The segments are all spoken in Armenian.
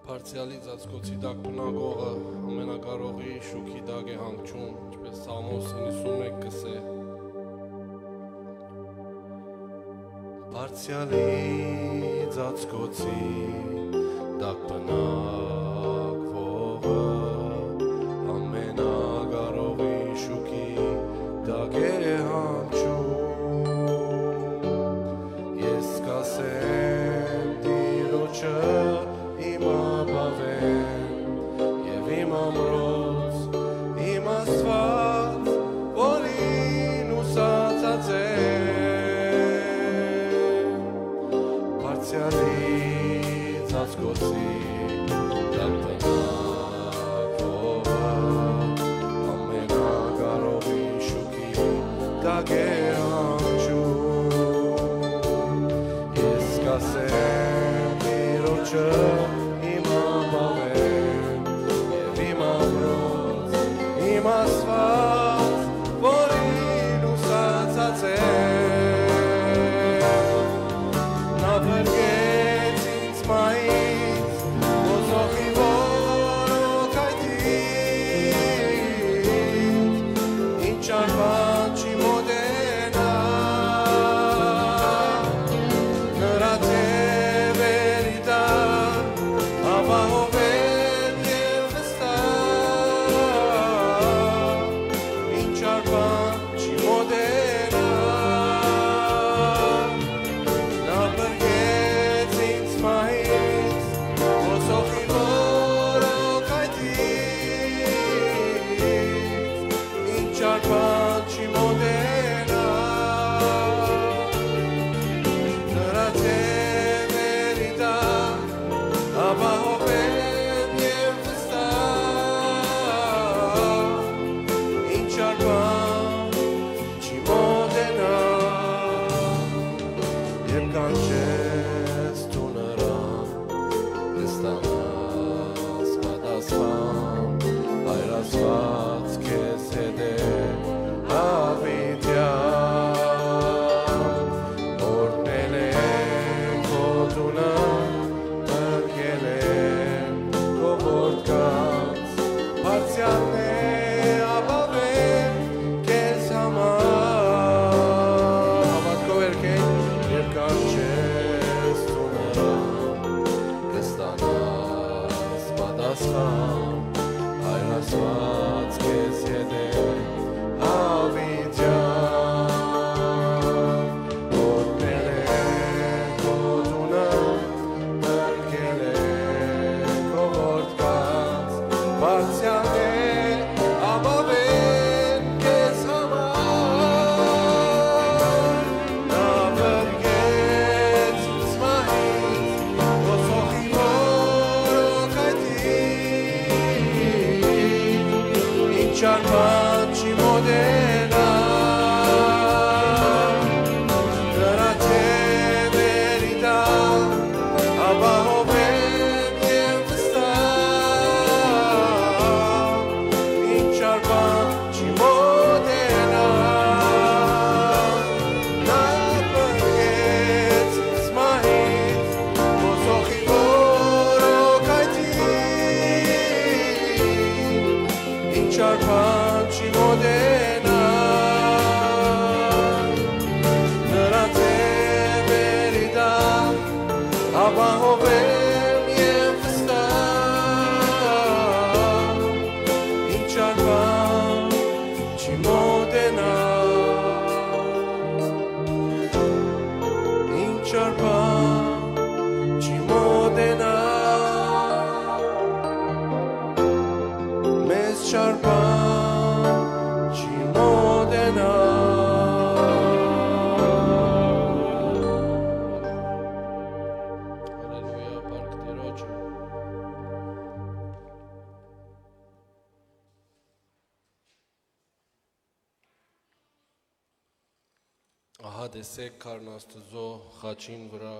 Բարձյալի ծածկոցի դակ բնագողը ամենակարողի շուքի դակ է հանգչում, ինչպես Սամոս 91 կսե։ Բարձյալի ծածկոցի դակ բնագողը ամենակարողի շուքի դակ է հանգչում, ես կասեմ Տիրոջը իմ ապավեն և իմ ամրոց, իմ Աստված, որին ուսացած եմ, Բարձյալի ծածկոցի դակ բնագողը ամենակարողի շուքի դակ է հանգչում, ես կասեմ Տիրոջը իմ ապավեն և իմ ամրոց, իմ Աստված, որին ուսացած եմ, նա փրկեց ինձ մահից, ոսոխի որոքայթից, ինչ արման չի մոտենա, նրա թևերի տակ ապահովել և վստահ, ինչ արման չի մոտենա, նա փրկեց ինձ մահից, ոսոխի որոքայթից, ինչ արման չի մոտենա, նրա թևերի տակ ապահովել և վստահ, ինչ արման չի մոտենա, երբ կանչես դու նրան, կստանաս պատասխան, Հայր Աստված քեզ հետ է հավիտյան, օրհնել է քո տունը, փրկել է քո որդքած, Բարձյալն է ապավեն քեզ համար, հավատքով երգենք, երբ կանչես Ահա տեսեք քարն Աստծո խաչին վրա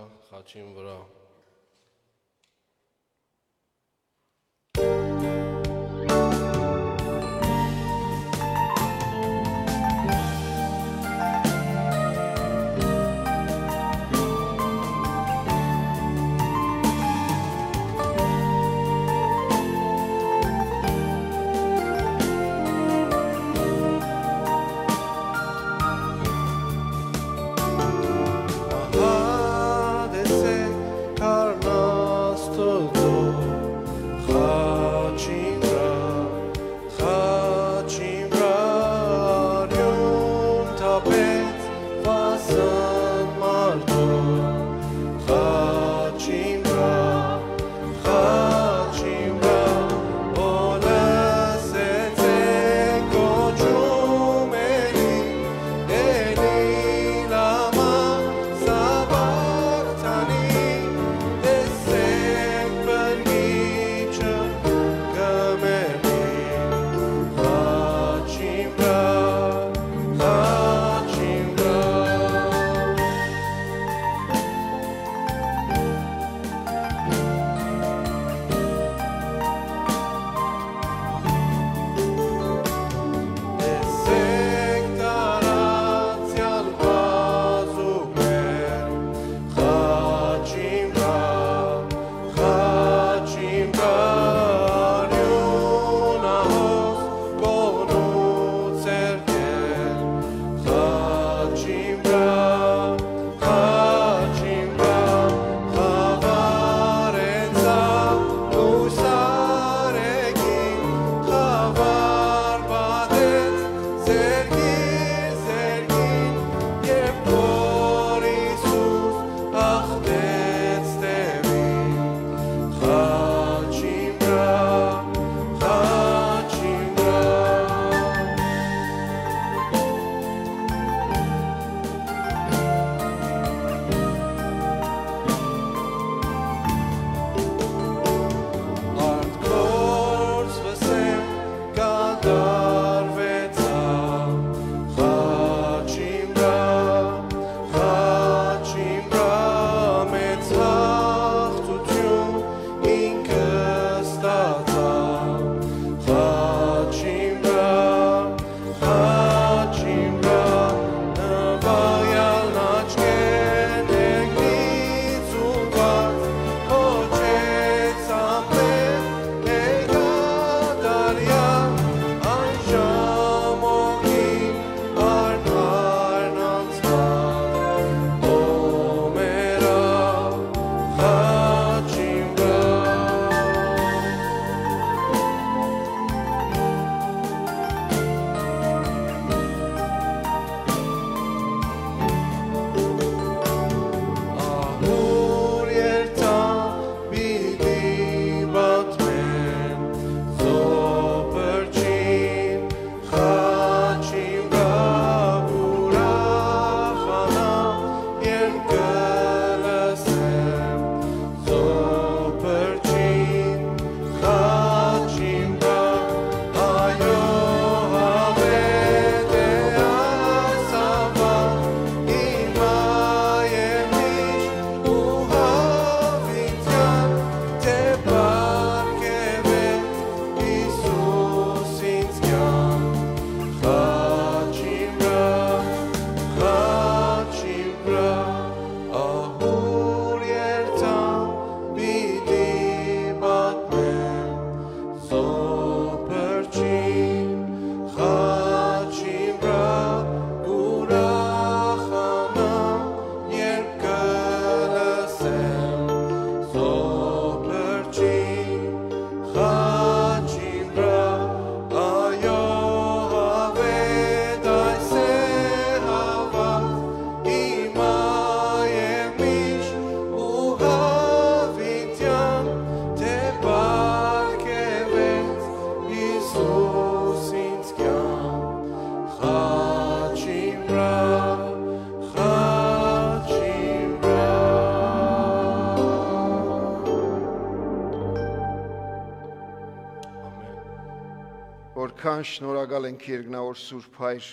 Այնքան շնորհակալ ենք երկնավոր Սուրբ Հայր,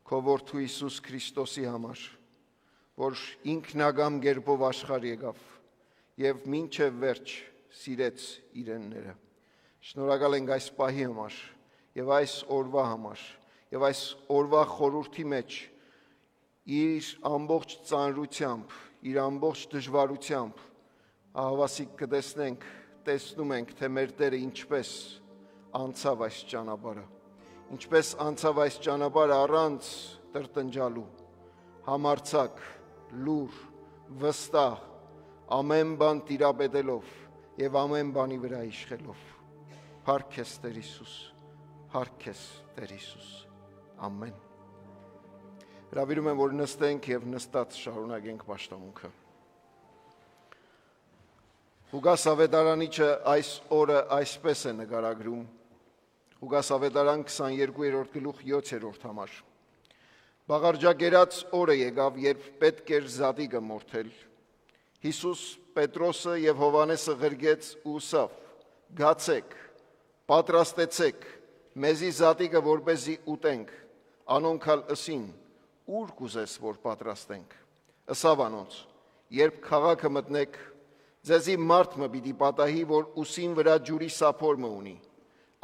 քո որդու Հիսուս Քրիստոսի համար, որ ինքնագամ գերբով աշխարհ եկավ եւ մինչեւ վերջ սիրեց իրենները։ Շնորհակալ ենք այս պահի համար եւ այս օրվա համար եւ այս օրվա խորհրդի մեջ իր ամբողջ ծանրությամբ, իր ամբողջ դժվարությամբ ահավասիկ կտեսնենք, տեսնում ենք, թե մեր Տերը ինչպես անցավ այս ճանապարհը, ինչպես անցավ այս ճանապարհը առանց տրտնջալու, համարձակ, լուր, վստահ, ամեն բան տիրապետելով եւ ամեն բանի վրա իշխելով։ Փառք քեզ Տեր Հիսուս, փառք քեզ Տեր Հիսուս։ Ամեն։ Հրավիրում եմ, որ նստենք եւ նստած շարունակենք պաշտամունքը։ Ղուկաս ավետարանիչը այս օրը այսպես է նկարագրում։ Ղուկաս ավետարան 22-րդ գլուխ 7-րդ համար։ Բաղարջակերած օրը եկավ, երբ պետք էր զատիկը մորթել։ Հիսուս Պետրոսը եւ Հովանեսը ղրգեց ու ասավ. «Գացեք, պատրաստեցեք, մեզի զատիկը որպեսզի ուտենք»։ Անոնքալ ըսին. «Ուր կուզես, որ պատրաստենք»։ Ըսավ անոնց. «Երբ քաղաքը մտնեք, ձեզի մարդ մը պիտի պատահի, որ ուսին վրա ջուրի սափոր մը ունի։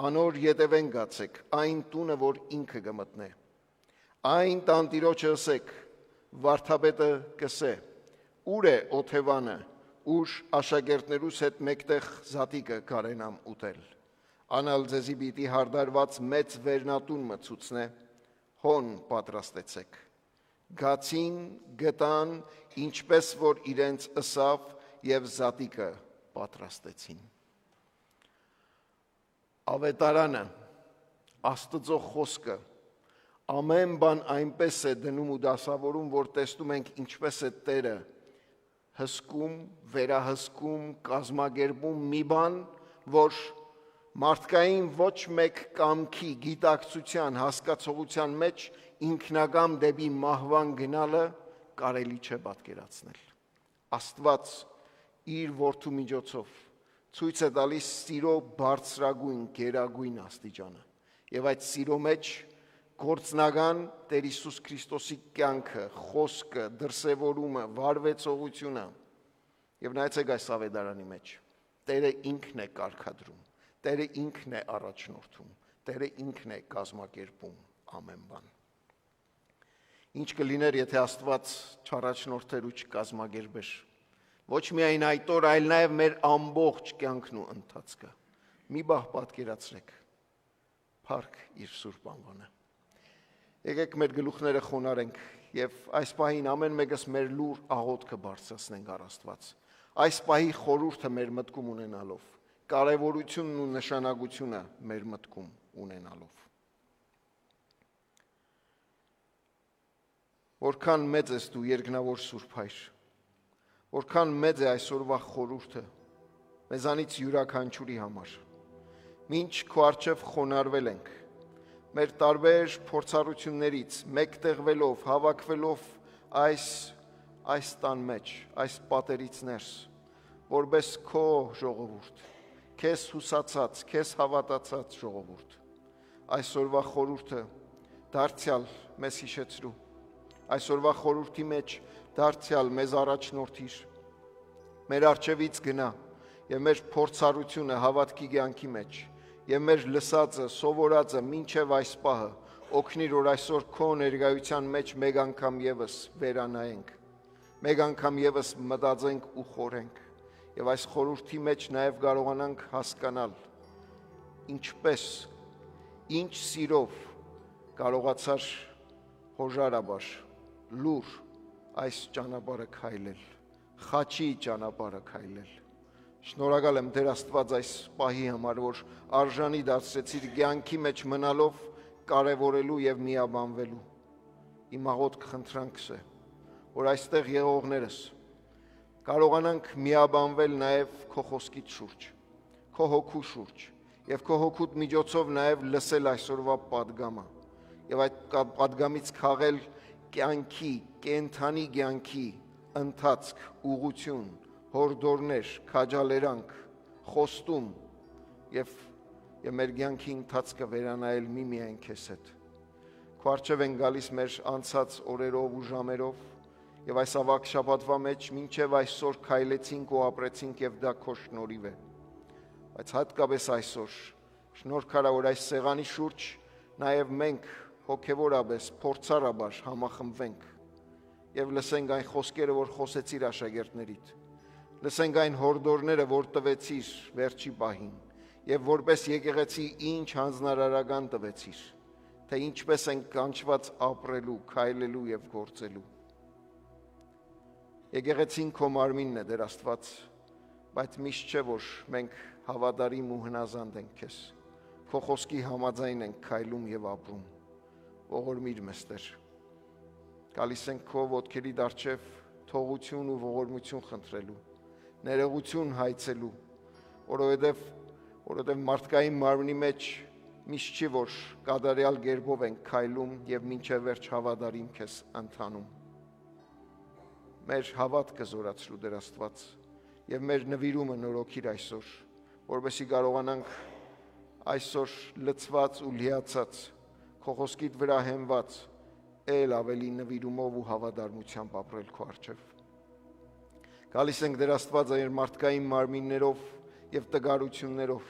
Անոր ետևեն գացեք, այն տունը, որ ինքը կմտնե։ Այն տանտիրոջը ըսեք, վարդապետը կսե. ուր է օթևանը, ուր աշակերտներուս հետ մեկտեղ զատիկը կարենամ ուտել։ Անալ ձեզի պիտի հարդարված մեծ վերնատուն մը ցուցնե, հոն պատրաստեցեք։ Գացին, գտան, ինչպես որ իրենց ըսավ, եւ զատիկը պատրաստեցին»։ Ավետարանը, Աստծո խոսքը, ամեն բան այնպես է դնում ու դասավորում, որ տեսնում ենք ինչպես է Տերը հսկում, վերահսկում, կազմակերպում մի բան, որ մարդկային ոչ մեկ կամքի, գիտակցության, հասկացողության մեջ ինքնագամ դեպի մահվան գնալը կարելի չէ պատկերացնել։ Աստված իր որդու միջոցով ցույց է տալիս սիրո բարձրագույն, գերագույն աստիճանը եւ այդ սիրո մեջ գործնական Տեր Հիսուս Քրիստոսի կյանքը, խոսքը, դրսևորումը, վարվեցողությունը եւ նայեցեք այս ավետարանի մեջ Տերը ինքն է կարգադրում, Տերը ինքն է առաջնորդում, Տերը ինքն է կազմակերպում ամեն բան։ Ինչ կլիներ, եթե Աստված չառաջնորդեր ու չկազմակերպեր։ Ոչ միայն այդ օր, այլ նաև մեր ամբողջ կյանքն ու ընթացքը։ Մի բախ պատկերացրեք, փառք իր սուրբ անվանը։ Եկեք մեր գլուխները խոնարհենք եւ այս պահին ամեն մեկս մեր լուր աղոթքը բարձրացնենք առ Աստված։ Այս պահի խորհուրդը մեր մտքում ունենալով, կարևորությունն ու նշանակությունը մեր մտքում ունենալով։ Որքան մեծ ես դու երկնավոր Սուրբ Հայր, որքան մեծ է այսօրվա խորհուրդը մեզանից յուրաքանչյուրի համար։ Մինչ քո առջև խոնարհվել ենք, մեր տարբեր փորձառություններից մեկտեղվելով, հավաքվելով այս տան մեջ, այս պատերից ներս, որպես քո ժողովուրդ, քեզ հուսացած, քեզ հավատացած ժողովուրդ։ Այսօրվա խորհուրդը դարձյալ մեզ հիշեցրու։ Այսօրվա խորհրդի մեջ դարձյալ մեզ առաջնորդիր, մեր առջևից գնա եւ մեր փորձառությունը հավատքի կյանքի մեջ եւ մեր լսածը, սովորածը մինչեւ այս պահը օգնիր, որ այսօր քո ներկայության մեջ մեկ անգամ եւս վերանայենք, մեկ անգամ եւս մտածենք ու խորենք եւ այս խորհրդի մեջ նաեւ կարողանանք հասկանալ ինչպես, ինչ սիրով կարողացար հոժարաբար, լուր այս ճանապարհը քայլել, խաչի ճանապարհը քայլել։ Շնորհակալ եմ Տեր Աստված այս պահի համար, որ արժանի դարձրեցիր կյանքի մեջ մնալով կարևորելու եւ միաբանվելու։ Իմ աղոթք խնդրանքս է, որ այստեղ եղողներս կարողանանք միաբանվել նաեւ քո խոսքից շուրջ, քո հոգու շուրջ եւ քո հոգուտ միջոցով նաեւ լսել այսօրվա պատգամը եւ այդ պատգամից քաղել կյանքի, կենթանի կյանքի ընթացք, ուղղություն, հորդորներ, քաջալերանք, խոստում եւ եւ մեր կյանքի ընթացքը վերանայել միմիայն քեզ հետ։ Քո առջև են գալիս մեր անցած օրերով ու ժամերով եւ այս ավակ շաբաթվա մեջ մինչեւ այսօր քայլեցինք ու ապրեցինք եւ դա քո շնորհիվ է։ Բայց հատկապես այսօր շնորհք արա, որ այս սեղանի շուրջ նաեւ մենք հոգեվորաբես փորձառաբար համախմբվենք եւ լսենք այն խոսքերը, որ խոսեցիր աշակերտներիդ, լսենք այն հորդորները, որ տվեցիր վերջի պահին եւ որպես եկեղեցի ինչ հանձնարարական տվեցիր, թե ինչպես ենք կանչված ապրելու, քայլելու եւ գործելու։ Եկեղեցին քո մարմինն է, Տեր Աստված, բայց միշտ չէ, որ մենք հավատարիմ ու հնազանդ ենք քեզ։ Քո խոսքի համաձայն ենք քայլում եւ ապրում։ Ողորմիր մեզ, Տեր։ Գալիս ենք քո ոտքերի առջև թողություն ու ողորմություն խնդրելու, ներողություն հայցելու, որովհետև մարդկային մարմնի մեջ միշտ չի, որ կատարյալ գերբով ենք քայլում եւ մինչեւ վերջ հավատարիմ քեզ ընթանում։ Մեր հավատքը զորացրու, Տեր Աստված, եւ մեր նվիրումը նորոգիր այսօր, որովհետեւ կարողանանք այսօր լցված ու լիացած քո խոսքիդ վրա հենված ել ավելի նվիրումով ու հավատարմությամբ ապրել քո առջև։ Գալիս ենք, Տեր Աստված, այր մարդկային մարմիններով եւ տգարություններով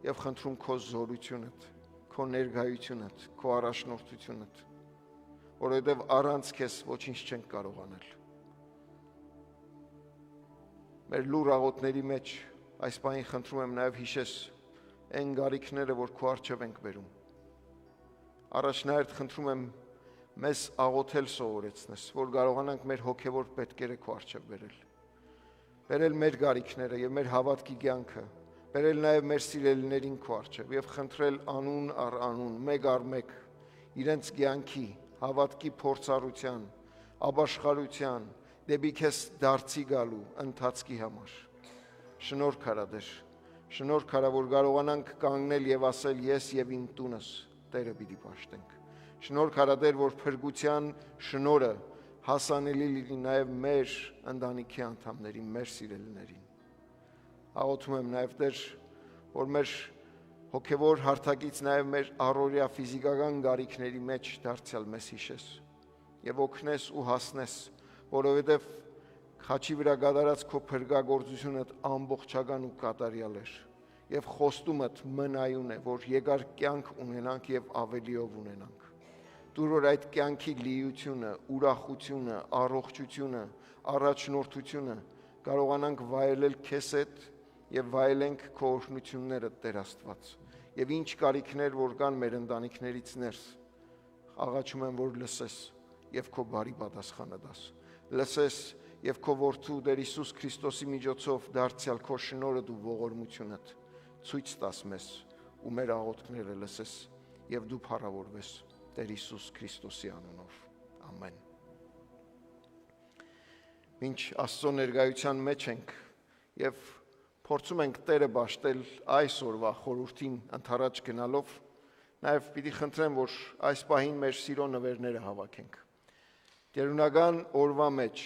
եւ խնդրում քո զորությունդ, քո ներգայությունդ, քո առաջնորդությունդ, որովհետեւ առանց քեզ ոչինչ չենք կարող անել։ Մեր լուր աղոթների մեջ այս բանին խնդրում եմ նաեւ հիշես այն գարիքները, որ քո առջև ենք բերում։ Առաջնահերթ խնդրում եմ մեզ աղոթել սովորեցնես, որ կարողանանք մեր հոգևոր պետքերը քո առջև բերել։ Բերել մեր գարիքները եւ մեր հավատքի կյանքը, բերել նաեւ մեր սիրելիներին քո առջև եւ խնդրել անուն առ անուն, մեկ առ մեկ իրենց կյանքի, հավատքի փորձառության, ապաշխարության, դեպի քեզ դարձի գալու ընթացքի համար։ Շնորհք արա, Տեր, շնորհք արա, որ կարողանանք կանգնել եւ ասել ես եւ իմ տունս Տերը պիտի պաշտենք։ Շնորհք արա, Տեր, որ փրկության շնորհը հասանելի լինի նաեւ մեր ընտանիքի անդամներին, մեր սիրելիներին։ Աղոթում եմ նաեւ, Տեր, որ մեր հոգևոր հարթակից նաեւ մեր առօրյա ֆիզիկական գարիքների մեջ դարձյալ մեզ հիշես եւ օգնես ու հասնես, որովհետեւ խաչի վրա կատարած քո փրկagorցությունը ամբողջական ու կատարյալ էր եւ խոստումդ մնայուն է, որ երկար կյանք ունենանք եւ ավելիով ունենանք։ Դուր որ այդ կյանքի լիությունը, ուրախությունը, առողջությունը, առաջնորդությունը կարողանանք վայելել քեզ հետ եւ վայելենք քո օրհնությունները, Տեր Աստված։ Եվ ինչ կարիքներ որ կան մեր ընտանիքներից ներս, աղաչում եմ, որ լսես եւ քո բարի պատասխանը տաս։ Լսես եւ քո որդու Տեր Հիսուս Քրիստոսի միջոցով դարձյալ քո շնորհը դու ողորմությունդ ցույց տաս մեզ ու մեր աղոթքները լսես եւ դու փառավորվես Տեր Հիսուս Քրիստոսի անունով։ Ամեն։ Մինչ Աստծո ներկայության մեջ ենք եւ փորձում ենք Տերը բաշխել այսօրվա խորհրդին ընթառաջ գնալով, նաեւ պիտի խնդրեմ, որ այս պահին մեր սիրո նվերները հավաքենք։ Տերունական օրվա մեջ,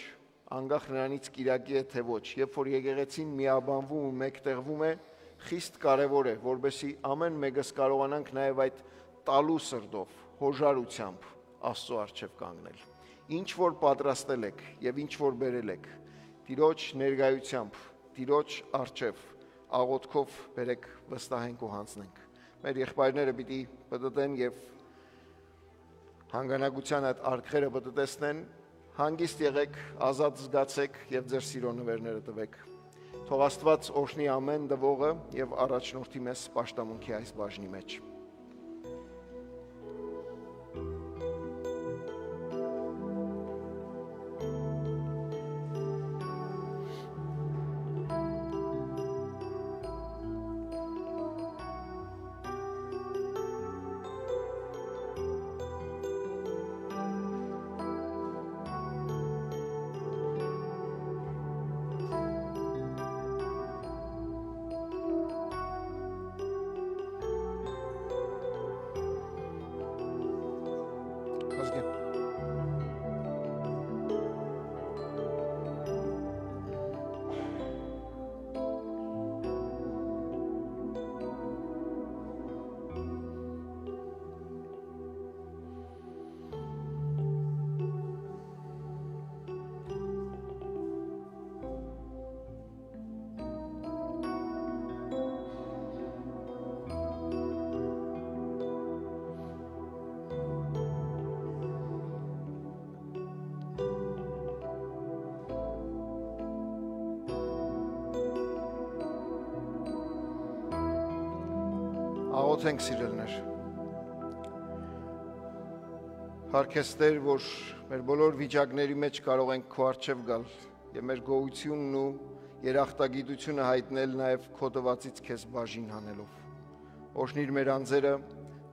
անկախ նրանից կիրակի է թե ոչ, երբ որ եկեղեցին միաբանվում ու մեկտեղվում է, խիստ կարևոր է, որովհետեւ ամեն մեկս կարողանանք նաեւ այդ տալու սրտով, հոժարությամբ Աստծո առջև կանգնել։ Ինչ որ պատրաստել եք եւ ինչ որ բերել եք, Տիրոջ ներկայությամբ, Տիրոջ առջև աղոթքով բերեք, վստահենք ու հանձնենք։ Մեր եղբայրները պիտի պտտեն եւ հանգանակության այդ արքերը պտտեցնեն, հանգիստ եղեք, ազատ զգացեք եւ ձեր սիրո նվերները տվեք։ Թող Աստված օրհնի ամեն դվողը եւ առաջնորդի մեզ պաշտամունքի այս բաժնի մեջ։ Աղոթենք սիրելներ։ Փառք ես Տեր, որ մեր բոլոր վիճակների մեջ կարող ենք քո առջև գալ եւ մեր գոհությունն ու երախտագիտությունը հայտնել նաեւ քո տվածից քեզ բաժին հանելով։ Օրհնիր մեր անձերը,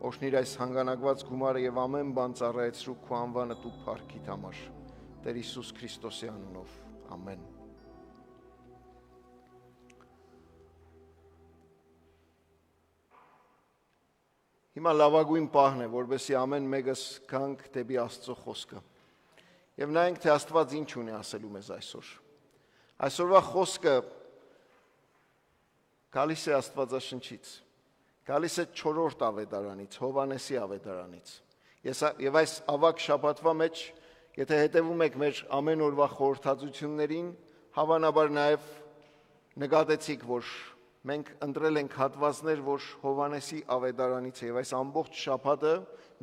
օրհնիր այս հանգանակված գումարը եւ ամեն բան ծառայեցրու քո անվանը դու փառքիդ համար։ Տեր Հիսուս Քրիստոսի անունով։ Ամեն։ Հիմա լավագույն պահն է, որովհետեւ ամեն մեկս գանք դեպի Աստծո խոսքը։ Եվ նայենք, թե Աստված ինչ ունի ասելու մեզ այսօր։ Այսօրվա խոսքը գալիս է Աստվածաշնչից, գալիս է 4-րդ ավետարանից, Հովհաննեսի ավետարանից։ Եվ այս ավագ շաբաթվա մեջ, եթե հետևում եք մեր ամեն օրվա խորհրդածություններին, հավանաբար նաև նկատեցիք, որ մենք ընտրել ենք հատվածներ, որ Հովհաննեսի ավետարանից է, եւ այս ամբողջ շաբաթը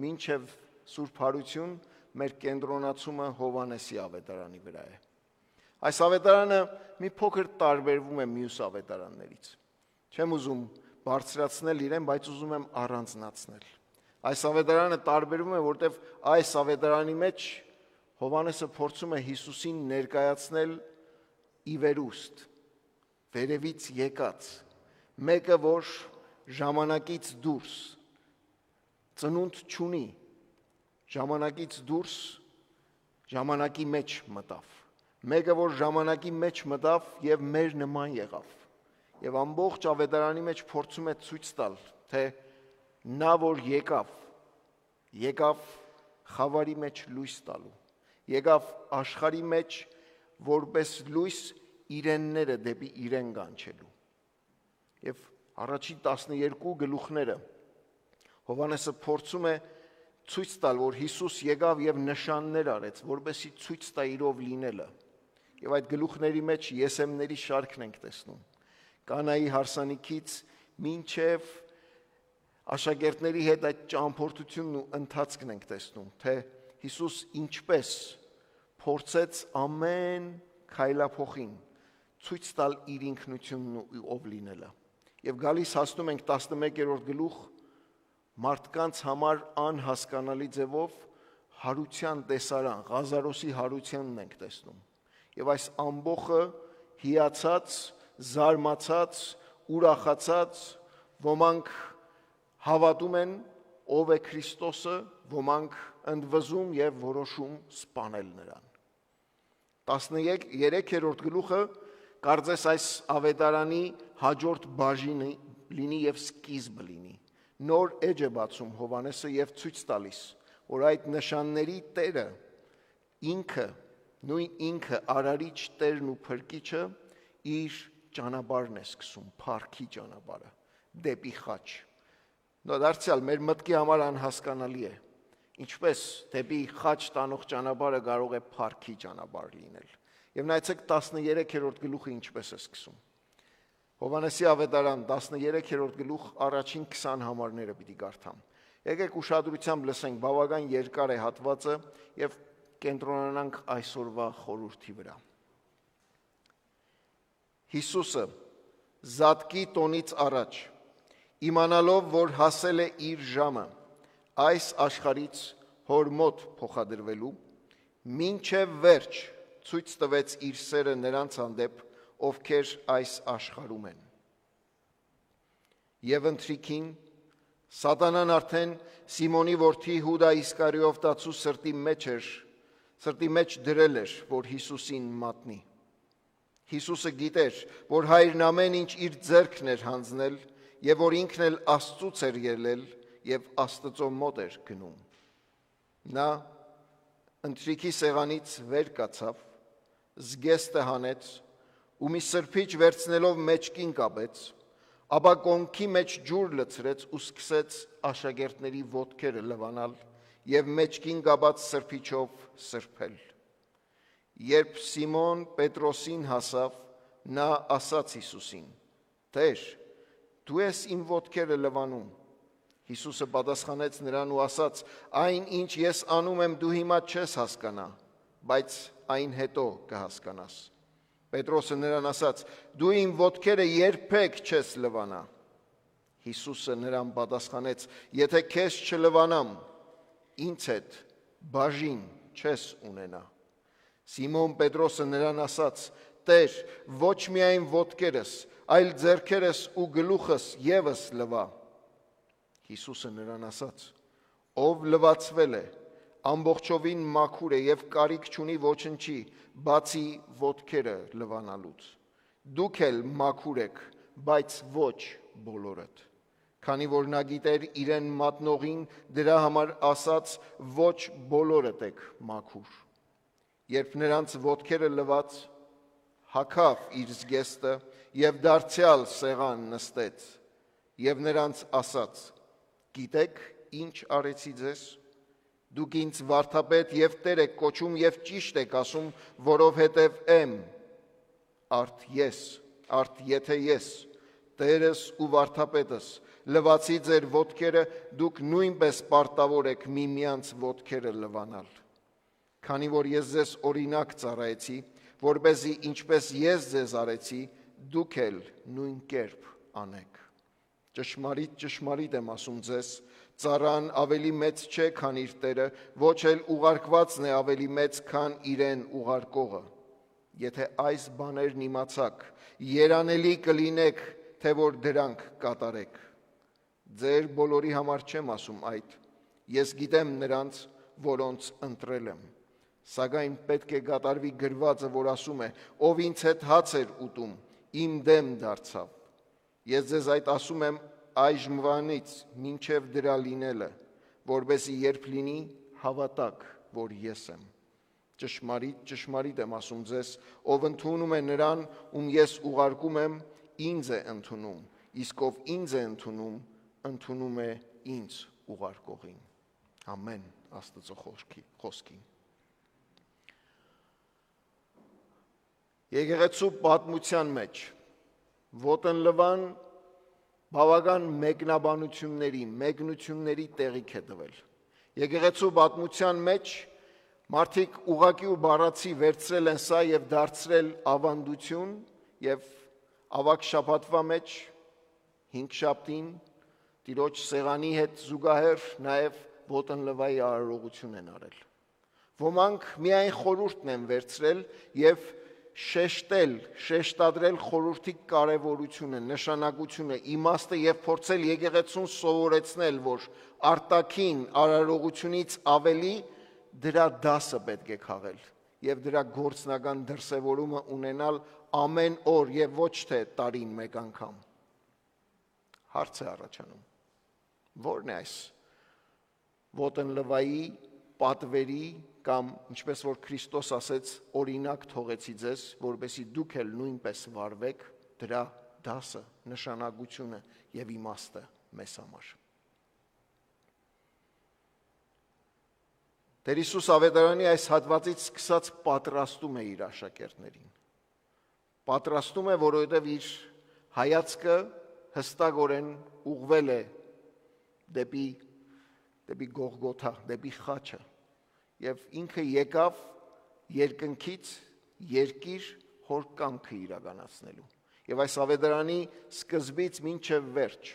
մինչև Սուրբ Հարություն մեր կենտրոնացումը Հովհաննեսի ավետարանի վրա է։ Այս ավետարանը մի փոքր տարբերվում է մյուս ավետարաններից։ Չեմ ուզում բարձրացնել իրեն, բայց ուզում եմ առանձնացնել։ Այս ավետարանը տարբերվում է, որտեղ այս ավետարանի մեջ Հովհաննեսը փորձում է Հիսուսին ներկայացնել ի վերուստ, վերևից եկած, մեկը, որ ժամանակից դուրս ծնունդ չունի, ժամանակից դուրս ժամանակի մեջ մտավ, մեկը, որ ժամանակի մեջ մտավ եւ մեր նման եղավ, եւ ամբողջ ավետարանի մեջ փորձում է ցույց տալ, թե նա, որ եկավ խավարի մեջ լույս տալու, եկավ աշխարհի մեջ որպես լույս իրենները դեպի իրեն կանչելու։ Եվ առաջին 12 գլուխները Հովհաննեսը փորձում է ցույց տալ, որ Հիսուս եկավ եւ նշաններ արեց, որպեսզի ցույց տա իրով լինելը։ Եվ այդ գլուխների մեջ եսեմների շարքն ենք տեսնում։ Կանայի հարսանիքից մինչև աշակերտների հետ այդ ճամփորդությունն ու ընթացքն ենք տեսնում, թե Հիսուս ինչպես փորձեց ամեն քայլափոխին ցույց տալ իր ինքնությունն ու ով լինելը։ Եվ գալիս հասնում ենք 11-րդ գլուխ, մարդկանց համար անհասկանալի ձևով հարության տեսարան, Ղազարոսի հարությանն ենք տեսնում։ Եվ այս ամբողը հիացած, զարմացած, ուրախացած, ոմանք հավատում են ով է Քրիստոսը, ոմանք ընդվզում եւ որոշում սպանել նրան։ 13-րդ գլուխը կարծես այս ավետարանի հաջորդ բաժինը լինի եւ սկիզբը լինի։ Նոր էջ է բացում Հովհաննեսը եւ ցույց տալիս, որ այդ նշանների Տերը ինքը արարիչ Տերն ու Փրկիչը իր ճանապարհն է սկսում, փառքի ճանապարհը, դեպի խաչ։ Դարձյալ մեր մտքի համար անհասկանալի է, ինչպես դեպի խաչ տանող ճանապարհը կարող է փառքի ճանապարհ լինել։ Եվ նայեցեք 13-րդ գլուխը ինչպես է սկսում։ Հովհաննեսի ավետարան 13-րդ գլուխ առաջին 20 համարները պիտի կարդամ։ Եկեք ուշադրությամբ լսենք, բավական երկար է հատվածը եւ կենտրոնանանք այսօրվա խորհրդի վրա։ Հիսուսը զատկի տոնից առաջ, իմանալով, որ հասել է իր ժամը, այս աշխարհից հոր մոտ փոխադրվելու, մինչև վերջ ցույց տվեց իր սերը նրանց հանդեպ, ովքեր այս աշխարհում են։ Եվ ընթրիքին Սատանան արդեն Սիմոնի որդի Հուդա Իսկարիովտացու սրտի մեջ դրել էր, որ Հիսուսին մատնի։ Հիսուսը գիտեր, որ Հայրն ամեն ինչ իր ձեռքն էր հանձնել եւ որ ինքն էլ Աստծուց էր ելել եւ Աստծո մոտ էր գնում։ Նա ընթրիքի սեղանից վեր կացավ, զգեստը հանեց ու մի սրբիչ վերցնելով մեջքին կապեց, ապա կոնքի մեջ ջուր լցրեց ու սկսեց աշակերտների ոտքերը լվանալ եւ մեջքին կապած սրբիչով սրբել։ Երբ Սիմոն Պետրոսին հասավ, նա ասաց Հիսուսին. «Տեր, դու ես իմ ոտքերը լվանում»։ Հիսուսը պատասխանեց նրան ու ասաց. «Այն, ինչ ես անում եմ, դու հիմա չես հասկանա, բայց այն հետո կհասկանաս»։ Պետրոսը նրան ասաց. «Դու իմ ոտքերը երբեք չես լվանա»։ Հիսուսը նրան պատասխանեց. Եթե քեզ չլվանամ, ինձ հետ բաժին չես ունենա։ Սիմոն Պետրոսը նրան ասաց. Տեր, ոչ միայն ոտքերս, այլ ձեռքերս ու գլուխս ևս լվա։ Հիսուսը նրան ասաց. Ով լվացվել է, ամբողջովին մաքուր է եւ կարիք չունի ոչնչի, բացի ոտքերը լվանալուց։ Դուք էլ մաքուր եք, բայց ոչ բոլորդ։ Քանի որ նա գիտեր իրեն մատնողին, դրա համար ասաց. ոչ բոլորդ եք մաքուր։ Երբ նրանց ոտքերը լված, հագավ իր զգեստը եւ դարձյալ սեղան նստեց եւ նրանց ասաց. Գիտեք ինչ արեցի ձեզ։ Դուք ինձ վարդապետ եւ Տեր եք կոչում եւ ճիշտ եք ասում, որովհետեւ եմ արդ եթե ես Տերս ու վարդապետս լվացի ձեր ոտքերը, դուք նույնպես պարտավոր եք միմյանց ոտքերը լվանալ։ Քանի որ ես ձեզ օրինակ ծառայեցի, որպեսզի ինչպես ես ձեզ արեցի, դուք էլ նույն կերպ անեք։ Ճշմարիտ եմ ասում ձեզ, ծառան ավելի մեծ չէ, քան իր տերը, ոչ էլ ուղարկվածն է ավելի մեծ, քան իրեն ուղարկողը։ Եթե այս բաներն իմացաք, երանելի կլինեք, թե որ դրանք կատարեք։ Ձեր բոլորի համար չեմ ասում այդ, ես գիտեմ նրանց, որոնց ընտրել եմ։ Սակայն պետք է կատարվի գրվածը, որ ասում է. ով ինձ հետ հաց էր ուտում, իմ դեմ դարձավ։ Ես ձեզ այդ ասում եմ այժմվանից մինչև դրա լինելը, որպեսզի երբ լինի, հավատաք, որ ես եմ։ Ճշմարիտ եմ ասում ձեզ, ով ընդունում է նրան, ում ես ուղարկում եմ, ինձ է ընդունում, իսկ ով ինձ է ընդունում, ընդունում է ինձ ուղարկողին։ Ամեն Աստծո խոսքին։ Եկեղեցու պատմության մեջ ոտընլվան բավական մեկնությունների տեղիք է տվել։ Եկեղեցու պատմության մեջ մարդիկ ուղղակի ու բառացի վերցրել են սա եւ դարձրել ավանդություն եւ ավակ շաբաթվա մեջ 5 շաբթին Տիրոջ սեղանի հետ զուգահեռ նաեւ ոտընլվայի արարողություն են արել։ Ոմանք միայն խորհուրդն են վերցրել եւ շեշտադրել խորհրդի կարևորությունը, նշանակությունը, իմաստը եւ փորձել եկեղեցուն սովորեցնել, որ արտաքին արարողությունից ավելի դրա դասը պետք է քաղել եւ դրա գործնական դրսեւորումը ունենալ ամեն օր եւ ոչ թե տարին մեկ անգամ։ Հարց է առաջանում. Որն է այս ոտընլվայի պատվերի կամ ինչպես որ Քրիստոս ասեց, օրինակ թողեցի ձեզ, որպեսզի դուք էլ նույնպես վարվեք, դրա դասը, նշանակությունը եւ իմաստը մեզ համար։ Տեր Հիսուս ավետարանի այս հատվածից սկսած պատրաստում է իր աշակերտներին։ Պատրաստում է, որովհետև իր հայացքը հստակորեն ուղղվել է դեպի Գողգոթա, դեպի խաչը, եւ ինքը եկավ երկնքից երկիր հոր կամքը իրականացնելու։ Եվ այս ավետարանի սկզբից մինչև վերջ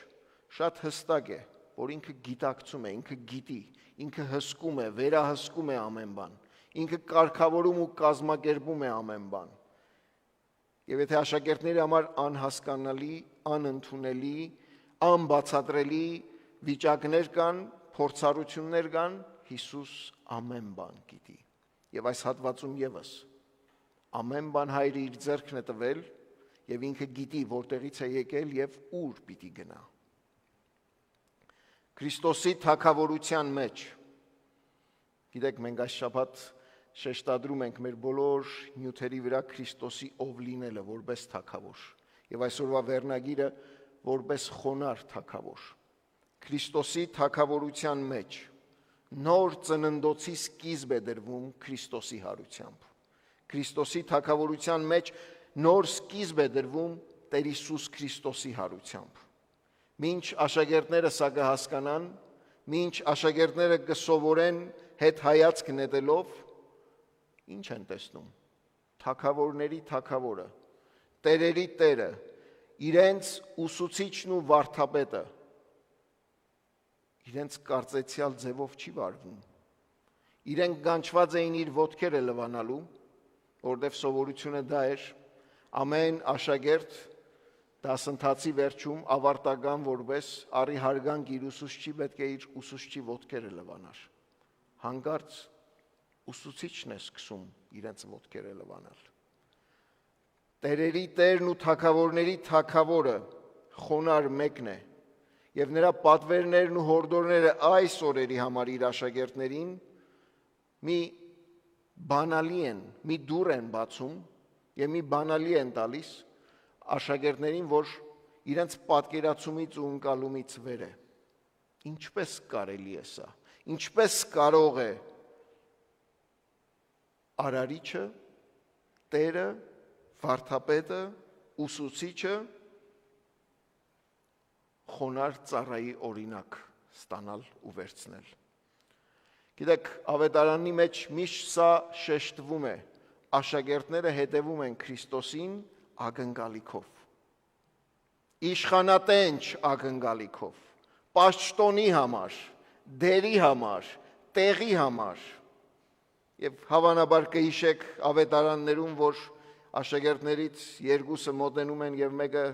շատ հստակ է, որ ինքը գիտակցում է, ինքը գիտի, ինքը հսկում է, վերահսկում է ամեն բան, ինքը կարգավորում ու կազմակերպում է ամեն բան։ Եվ եթե աշակերտների համար անհասկանալի, անընդունելի, անբացատրելի վիճակներ կան, փորձառություններ կան, Հիսուս ամեն բան գիտի։ Եվ այս հատվածում եւս ամեն բան Հայրը իր ձեռքն է տվել եւ ինքը գիտի որտեղից է եկել եւ ուր պիտի գնա։ Քրիստոսի թագավորության մեջ, գիտեք, մենք այս շաբաթ շեշտադրում ենք մեր բոլոր նյութերի վրա Քրիստոսի ով լինելը որպես թագավոր եւ այսօրվա վերնագիրը որպես խոնարհ թագավոր։ Քրիստոսի թագավորության մեջ նոր ծննդոցի սկիզբ է դրվում Քրիստոսի հարությամբ։ Քրիստոսի թագավորության մեջ նոր սկիզբ է դրվում Տեր Հիսուս Քրիստոսի հարությամբ։ Մինչ աշակերտները սա կհասկանան, մինչ աշակերտները կսովորեն հետ հայացք նետելով, ինչ են տեսնում։ Թագավորների թագավորը, տերերի տերը, իրենց ուսուցիչն ու վարդապետը, իրենց կարծեցյալ ձևով չի վարվում։ Իրենք գանչված էին իր ոտքերը լվանալու, որտեղ սովորությունը դա էր, ամեն աշակերտ դասընթացի վերջում ավարտական որպես առի հարգանք իր ուսուցչի պետք է իր ուսուցչի ոտքերը լվանար։ Հանկարծ ուսուցիչն է սկսում իրենց ոտքերը լվանալ։ Տերերի Տերն ու թագավորների թագավորը խոնար մեկն է, եւ նրա պատվերներն ու հորդորները այս օրերի համար իր աշակերտներին մի բանալի են, մի դուր են բացում եւ մի բանալի են տալիս աշակերտներին, որ իրենց պատկերացումից ու ընկալումից վեր է։ Ինչպես կարելի է սա։ Ինչպես կարող է Արարիչը, Տերը, վարդապետը, ուսուցիչը խոնար ծառայի օրինակ ստանալ ու վերցնել։ Գիտեք, ավետարանի մեջ միշտ սա շեշտվում է, աշակերտները հետևում են Քրիստոսին ակնկալիքով, իշխանատենչ ակնկալիքով, պաշտոնի համար, դերի համար, տեղի համար։ Եվ հավանաբար կհիշեք ավետարաններում, որ աշակերտներից երկուսը մոտենում են եւ մեկը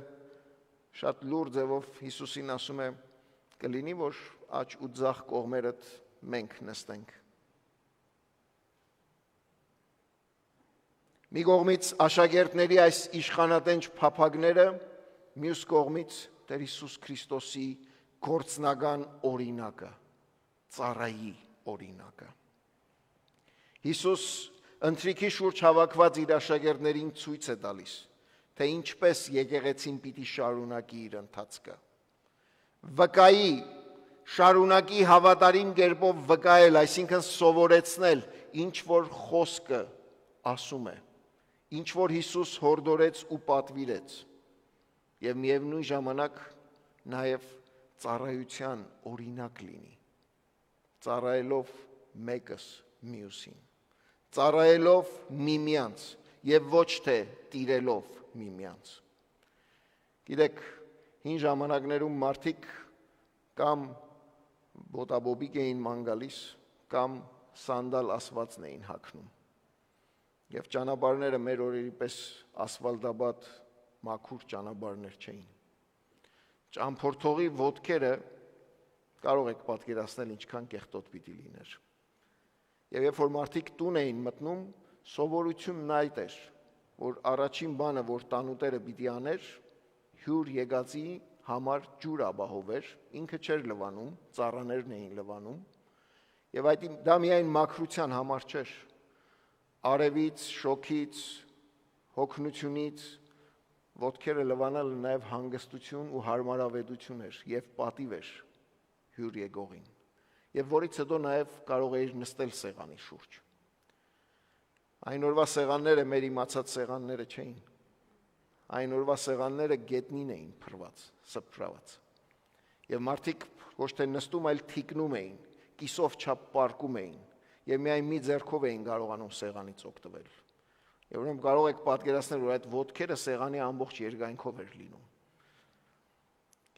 շատ լուր ձևով Հիսուսին ասում է. կլինի, որ աջ ու ձախ կողմերդ մենք նստենք։ Մի կողմից աշակերտների այս իշխանատենչ փափագները, մյուս կողմից Տեր Հիսուս Քրիստոսի գործնական օրինակը, ծառայի օրինակը։ Հիսուս ընթրիքի շուրջ հավաքված իր աշակերտներին ցույց է տալիս, թե ինչպես եկեղեցին պիտի շարունակի իր ընթացքը։ Վկայի, շարունակի հավատարիմ կերպով վկայել, այսինքն սովորեցնել, ինչ որ խոսքը ասում է, ինչ որ Հիսուս հորդորեց ու պատվիրեց, եւ միևնույն ժամանակ նաեւ ծառայության օրինակ լինի, ծառայելով մեկս մյուսին, ծառայելով միմյանց եւ ոչ թե տիրելով միմյանց։ Գիտեք, հին ժամանակներում մարդիկ կամ բոտաբոբիկ էին ման գալիս, կամ սանդալ ասվածն էին հագնում։ Եվ ճանապարհները մեր օրերի պես ասֆալտաբադ մաքուր ճանապարհներ չէին։ Ճամփորդողի ոտքերը կարող եք պատկերացնել ինչքան կեղտոտ պիտի լիներ։ Եվ երբ որ մարդիկ տուն էին մտնում, սովորությունն այդ էր, որ առաջին բանը, որ տանուտերը պիտի աներ, հյուր եկածի համար ջուր ապահովեր, ինքը չէր լվանում, ծառաներն էին լվանում, եւ դա միայն մաքրության համար չէր, արևից, շոքից, հոգնությունից ոտքերը լվանալը նաեւ հանգստություն ու հարմարավետություն էր եւ պատիվ էր հյուր եկողին, եւ որից հետո նաեւ կարող էր նստել սեղանի շուրջ։ Այն օրվա սեղանները մեր իմացած սեղանները չէին։ Այն օրվա սեղանները գետնին էին փռված, սփռված։ Եվ մարդիկ ոչ թե նստում, այլ թիկնում էին, կիսով չափ պարկում էին, եւ միայն մի ձեռքով էին կարողանում սեղանից օգտվել։ Եվ ուրեմն կարող եք պատկերացնել, որ այդ ոտքերը սեղանի ամբողջ երկայնքով էր լինում։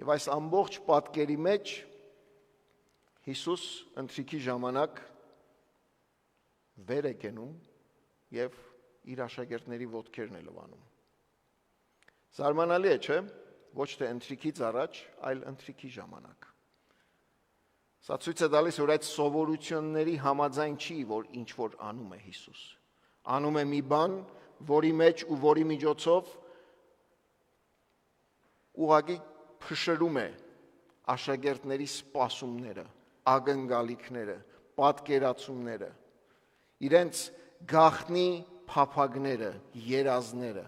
Եվ այս ամբողջ պատկերի մեջ Հիսուս ընթրիքի ժամանակ վեր է կենում եւ իր աշակերտների ոտքերն է լվանում։ Զարմանալի է, չէ՞, ոչ թե ընթրիքից առաջ, այլ ընթրիքի ժամանակ։ Սա ցույց է տալիս, որ այդ սովորությունների համաձայն չի, որ ինչ որ անում է Հիսուս։ Անում է մի բան, որի մեջ ու որի միջոցով ուղղակի փշրում է աշակերտների սպասումները, ակնկալիքները, պատկերացումները, իրենց գաղտնի փափագները, երազները։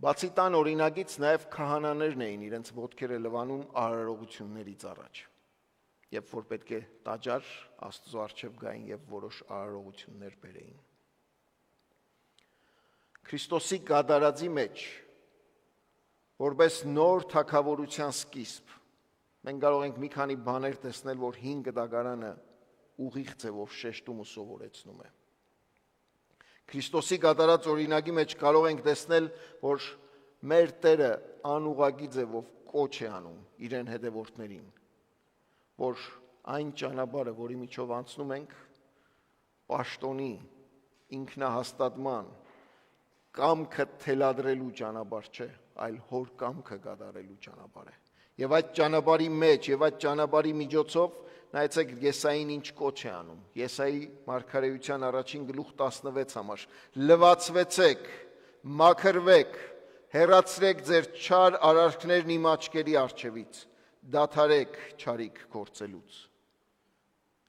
Բացի տան օրինակից նաև քահանաներն էին իրենց ոտքերը լվանում արարողություններից առաջ, երբ որ պետք է տաճար Աստծո առջև գային եւ որոշ արարողություններ բերեին։ Քրիստոսի գադարածի մեջ, որպես նոր թագավորության սկիզբ, մենք կարող ենք մի քանի բաներ տեսնել, որ հին գդակարանը ուղիղ ձևով շեշտում ու սովորեցնում է։ Քրիստոսի կատարած օրինակի մեջ կարող ենք տեսնել, որ մեր Տերը անուղղակի ձևով կոչ է անում իրեն հետևորդներին, որ այն ճանապարհը, որի միջով անցնում ենք, պաշտոնի, ինքնահաստատման, կամքը թելադրելու ճանապարհ չէ, այլ հոր կամքը կատարելու ճանապարհ է։ Եվ այդ ճանապարհի մեջ եւ այդ ճանապարհի միջոցով նայեցեք Եսային ինչ կոչ է անում։ Եսայի մարգարեության առաջին գլուխ 16 համար. լվացվեցեք, մաքրվեք, հեռացրեք ձեր չար արարքներն իմ աչքերի առջևից, դադարեք չարիք գործելուց։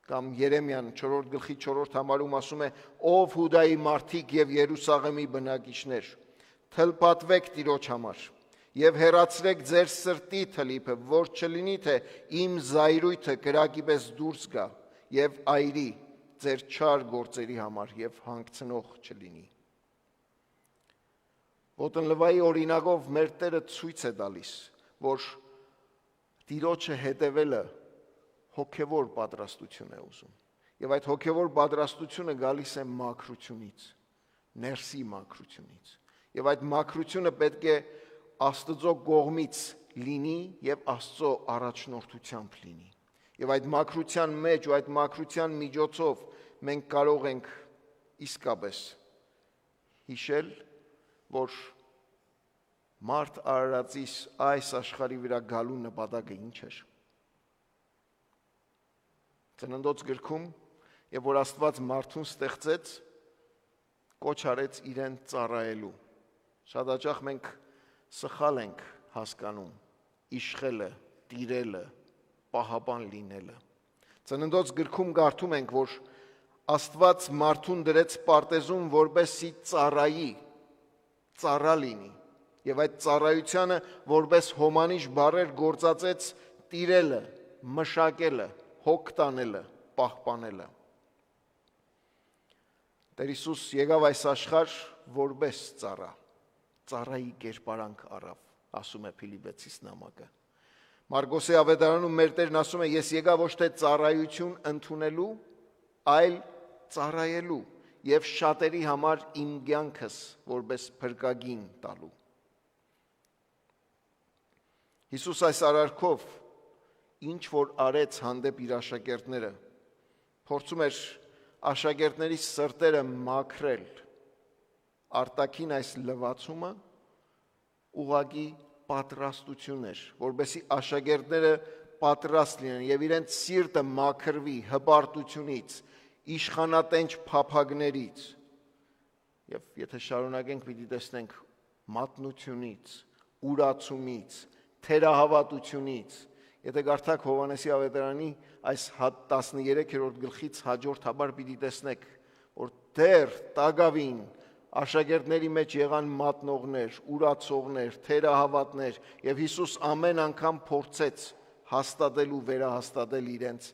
Կամ Երեմյան 4 գլխի 4 համարում ասում է. ով Հուդայի մարդիկ եւ Երուսաղեմի բնակիչներ, թլպատվեք Տիրոջ համար եւ հեռացրեք ձեր սրտի թլիփը, որ չլինի թե իմ զայրույթը կրակի պես դուրս գա եւ այրի ձեր չար գործերի համար եւ հանգցնող չլինի։ Ոտնլվայի օրինակով մեր Տերը ցույց է տալիս, որ Տիրոջը հետևելը հոգևոր պատրաստություն է ուզում։ Եվ այդ հոգևոր պատրաստությունը գալիս է մաքրությունից, ներսի մաքրությունից։ Եվ այդ մաքրությունը պետք է Աստծո կողմից լինի եւ Աստծո առաջնորդությամբ լինի։ Եվ այդ մաքրության մեջ ու այդ մաքրության միջոցով մենք կարող ենք իսկապես հիշել, որ մարդ արարածիս այս աշխարհի վրա գալու նպատակը ինչ էր։ Ծննդոց գրքում, եւ որ Աստված մարդուն ստեղծեց, կոչ արեց իրեն ծառայելու։ Շատ հաճախ մենք սխալ ենք հասկանում իշխելը, տիրելը, պահապան լինելը։ Ծննդոց գրքում կարդում ենք, որ Աստված մարդուն դրեց պարտեզում, որպեսզի ծառա լինի, եւ այդ ծառայությանը որպես հոմանիշ բառեր գործածեց տիրելը, մշակելը, հոգ տանելը, պահպանելը։ Տեր Հիսուս եկավ այս աշխարհ որպես ծառա, ծառայի կերպարանք առավ, ասում է Փիլիպպեցիս նամակը։ Մարգոսի ավետարանում մեր Տերն ասում է. ես եկա ոչ թե ծառայություն ընդունելու, այլ ծառայելու եւ շատերի համար իմ կյանքս որպես փրկագին տալու։ Հիսուս այս արարքով ինչ որ արեց հանդեպ իր աշակերտները, փորձում էր աշակերտների սրտերը մաքրել, արտաքին այս լվացումը ուղղակի պատրաստություն էր, որպեսզի աշակերտները պատրաստ լինեն եւ իրենց սիրտը մաքրվի հպարտությունից, իշխանատենչ փափագներից եւ եթե շարունակենք պիտի տեսնենք մատնությունից, ուրացումից, թերահավատությունից։ Եթե կարդաք Հովհաննեսի ավետարանի այս 13-րդ գլխից հաջորդ համար պիտի տեսնեք, որ դեռ տագավին աշակերտների մեջ եղան մատնողներ, ուրացողներ, թերահավատներ եւ Հիսուս ամեն անգամ փորձեց հաստատել ու վերահաստատել իրենց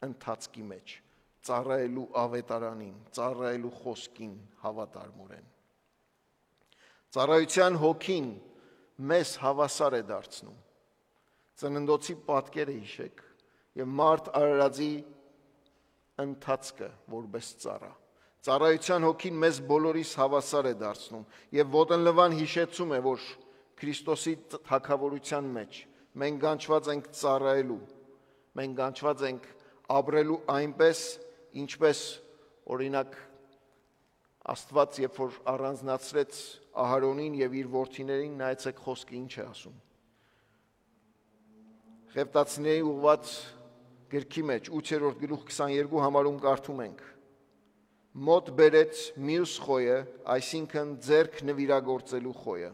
ընթացքի մեջ, ծառայելու ավետարանին, ծառայելու խոսքին հավատարմորեն։ Ծառայության հոգին մեզ հավասար է դարձնում։ Ծննդոցի պատկերը հիշեք եւ մարդ արարածի ընթացքը որպես ծառա։ Ծառայության հոգին մեզ բոլորիս հավասար է դարձնում եւ ոտնլվան հիշեցում է, որ Քրիստոսի թագավորության մեջ մենք կանչված ենք ծառայելու, մենք կանչված ենք ապրելու այնպես, ինչպես օրինակ Աստված երբ որ առանձնացրեց Ահարոնին եւ իր որդիներին, նայեցեք խոսքը ինչ է ասում։ Ղևտացիների ուղված գրքի մեջ 8-րդ գլուխ 22 համարում կարդում ենք. մոտ բերեց մյուս խոյը, այսինքն ձեռք նվիրագործելու խոյը։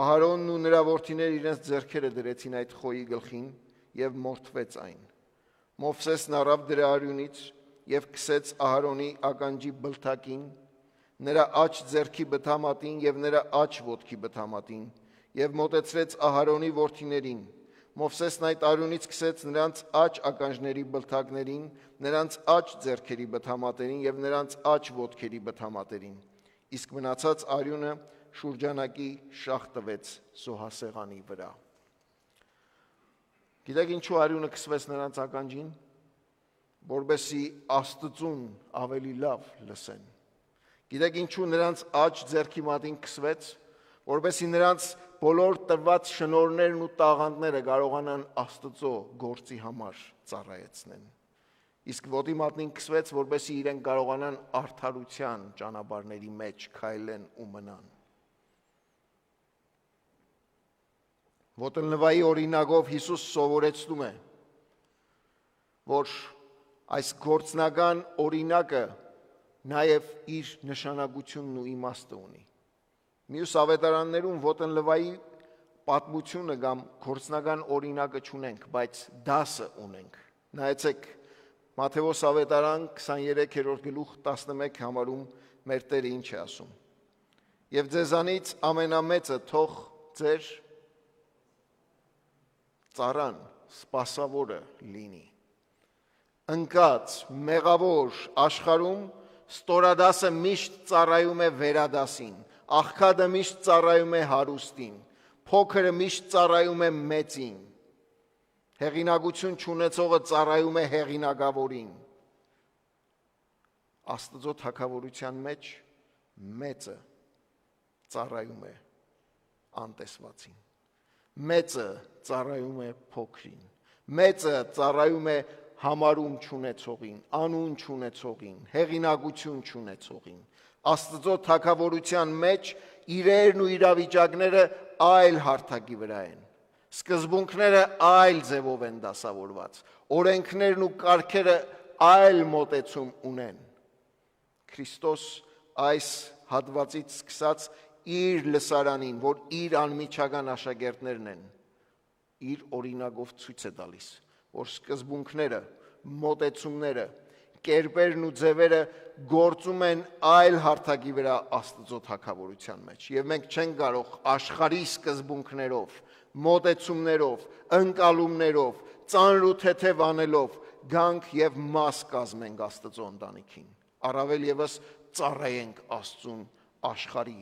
Ահարոնն ու նրա որդիները իրենց ձեռքերը դրեցին այդ խոյի գլխին եւ մորթվեց այն։ Մովսեսն առավ դրա արյունից եւ քսեց Ահարոնի ականջի բլթակին, նրա աջ ձեռքի բթամատին եւ նրա աջ ոտքի բթամատին եւ մոտեցրեց Ահարոնի որդիներին։ Մովսեսն այդ արյունից քսեց նրանց աջ ականջների բլթակներին, նրանց աջ ձեռքերի բթամատերին եւ նրանց աջ ոտքերի բթամատերին։ Իսկ մնացած արյունը շուրջանակի շաղ տվեց զոհասեղանի վրա։ Գիտեք ինչու արյունը քսվեց նրանց ականջին, որպեսզի Աստծուն ավելի լավ լսեն։ Գիտեք ինչու նրանց աջ ձեռքի մատին քսվեց, որպեսզի նրանց բոլոր տրված շնորհներն ու տաղանդները կարողանան Աստծո գործի համար ծառայեցնեն։ Իսկ ոտի մատնին քսվեց, որպեսզի իրեն կարողանան արդարության ճանապարհների մեջ քայլեն ու մնան։ Ոտնլվայի օրինակով Հիսուս սովորեցնում է, որ այս գործնական օրինակը նաև իր նշանակությունն ու իմաստը ունի։ Մյուս ավետարաններում ոտնլվայի պատմությունը կամ գործնական օրինակը չունենք, բայց դասը ունենք։ Նայեցեք Մատթեոս ավետարան 23-րդ գլուխ 11 համարում մեր Տերը ինչ է ասում։ Եվ ձեզանից ամենամեծը թող ձեր ծառան, սպասավորը լինի։ Ընկած, մեղավոր աշխարհում ստորադասը միշտ ծառայում է վերադասին, աղքատը միշտ ծառայում է հարուստին, փոքրը միշտ ծառայում է մեծին, հեղինակություն չունեցողը ծառայում է հեղինակավորին։ Աստծո թագավորության մեջ մեծը ծառայում է անտեսվածին, մեծը ծառայում է փոքրին, մեծը ծառայում է համարում չունեցողին, անուն չունեցողին, հեղինակություն չունեցողին։ Աստծո թագավորության մեջ իրերն ու իրավիճակները այլ հարթակի վրա են, սկզբունքները այլ ձևով են դասավորված, օրենքներն ու կարգերը այլ մոտեցում ունեն։ Քրիստոս այս հատվածից սկսած իր լսարանին, որ իր անմիջական աշակերտներն են, իր օրինակով ցույց է տալիս, որ սկզբունքները, մոտեցումները, կերպերն ու ձևերը գործում են այլ հարթակի վրա Աստծո թագավորության մեջ։ Եվ մենք չենք կարող աշխարհի սկզբունքներով, մոտեցումներով, ընկալումներով, ծանր ու թեթև անելով գանք եւ մաս կազմենք Աստծո ընտանիքին։ Առավել եւս ծառայենք Աստծուն աշխարհի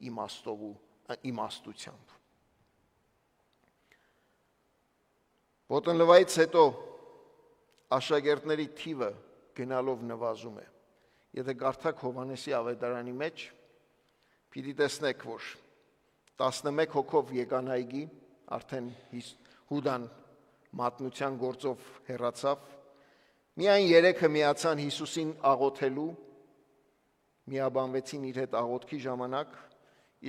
իմաստով ու իմաստությամբ։ Ոտնլվայից հետո աշակերտների թիվը գնալով նվազում է։ Եթե կարդաք Հովհաննեսի ավետարանի մեջ, պիտի տեսնեք, որ 11 հոգով եկան այգի, արդեն Հուդան մատնության գործով հեռացավ, միայն 3-ը միացան Հիսուսին աղոթելու, միաբանվեցին իր հետ աղոթքի ժամանակ,